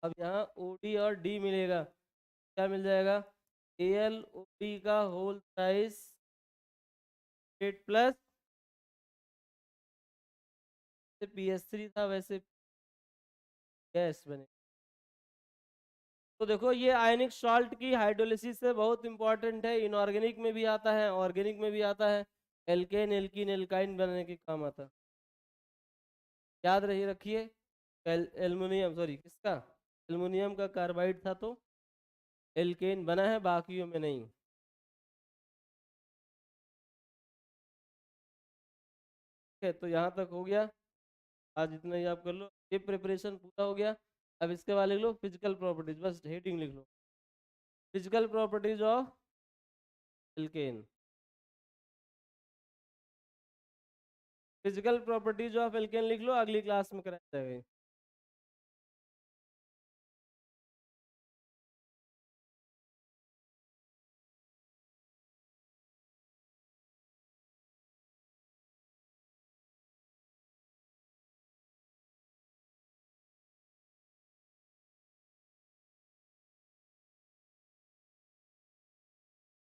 अब यहाँ OD और D मिलेगा, क्या मिल जाएगा? AlOD का होल साइज 8+ PS3 था, वैसे गैस बने। तो देखो ये आयनिक सॉल्ट की हाइड्रोलिसिस से बहुत इंपॉर्टेंट है, इनऑर्गेनिक में भी आता है, ऑर्गेनिक में भी आता है। एल्केन, एल्कीन, एल्काइन बनाने के काम आता है, याद रही रखिए। एल्युमिनियम, सॉरी किसका, एल्युमिनियम का कार्बाइड था तो एल्केन बना है, बाकियों में नहीं। ठीक है, तो यहाँ तक हो गया, आज इतना ही आप कर लो, ये प्रिपरेशन पूरा हो गया। अब इसके बाद लिख लो फिजिकल प्रॉपर्टीज, बस हेडिंग लिख लो, physical properties of alkane. Physical properties of alkane लिख लो, अगली क्लास में कराया जाएगा।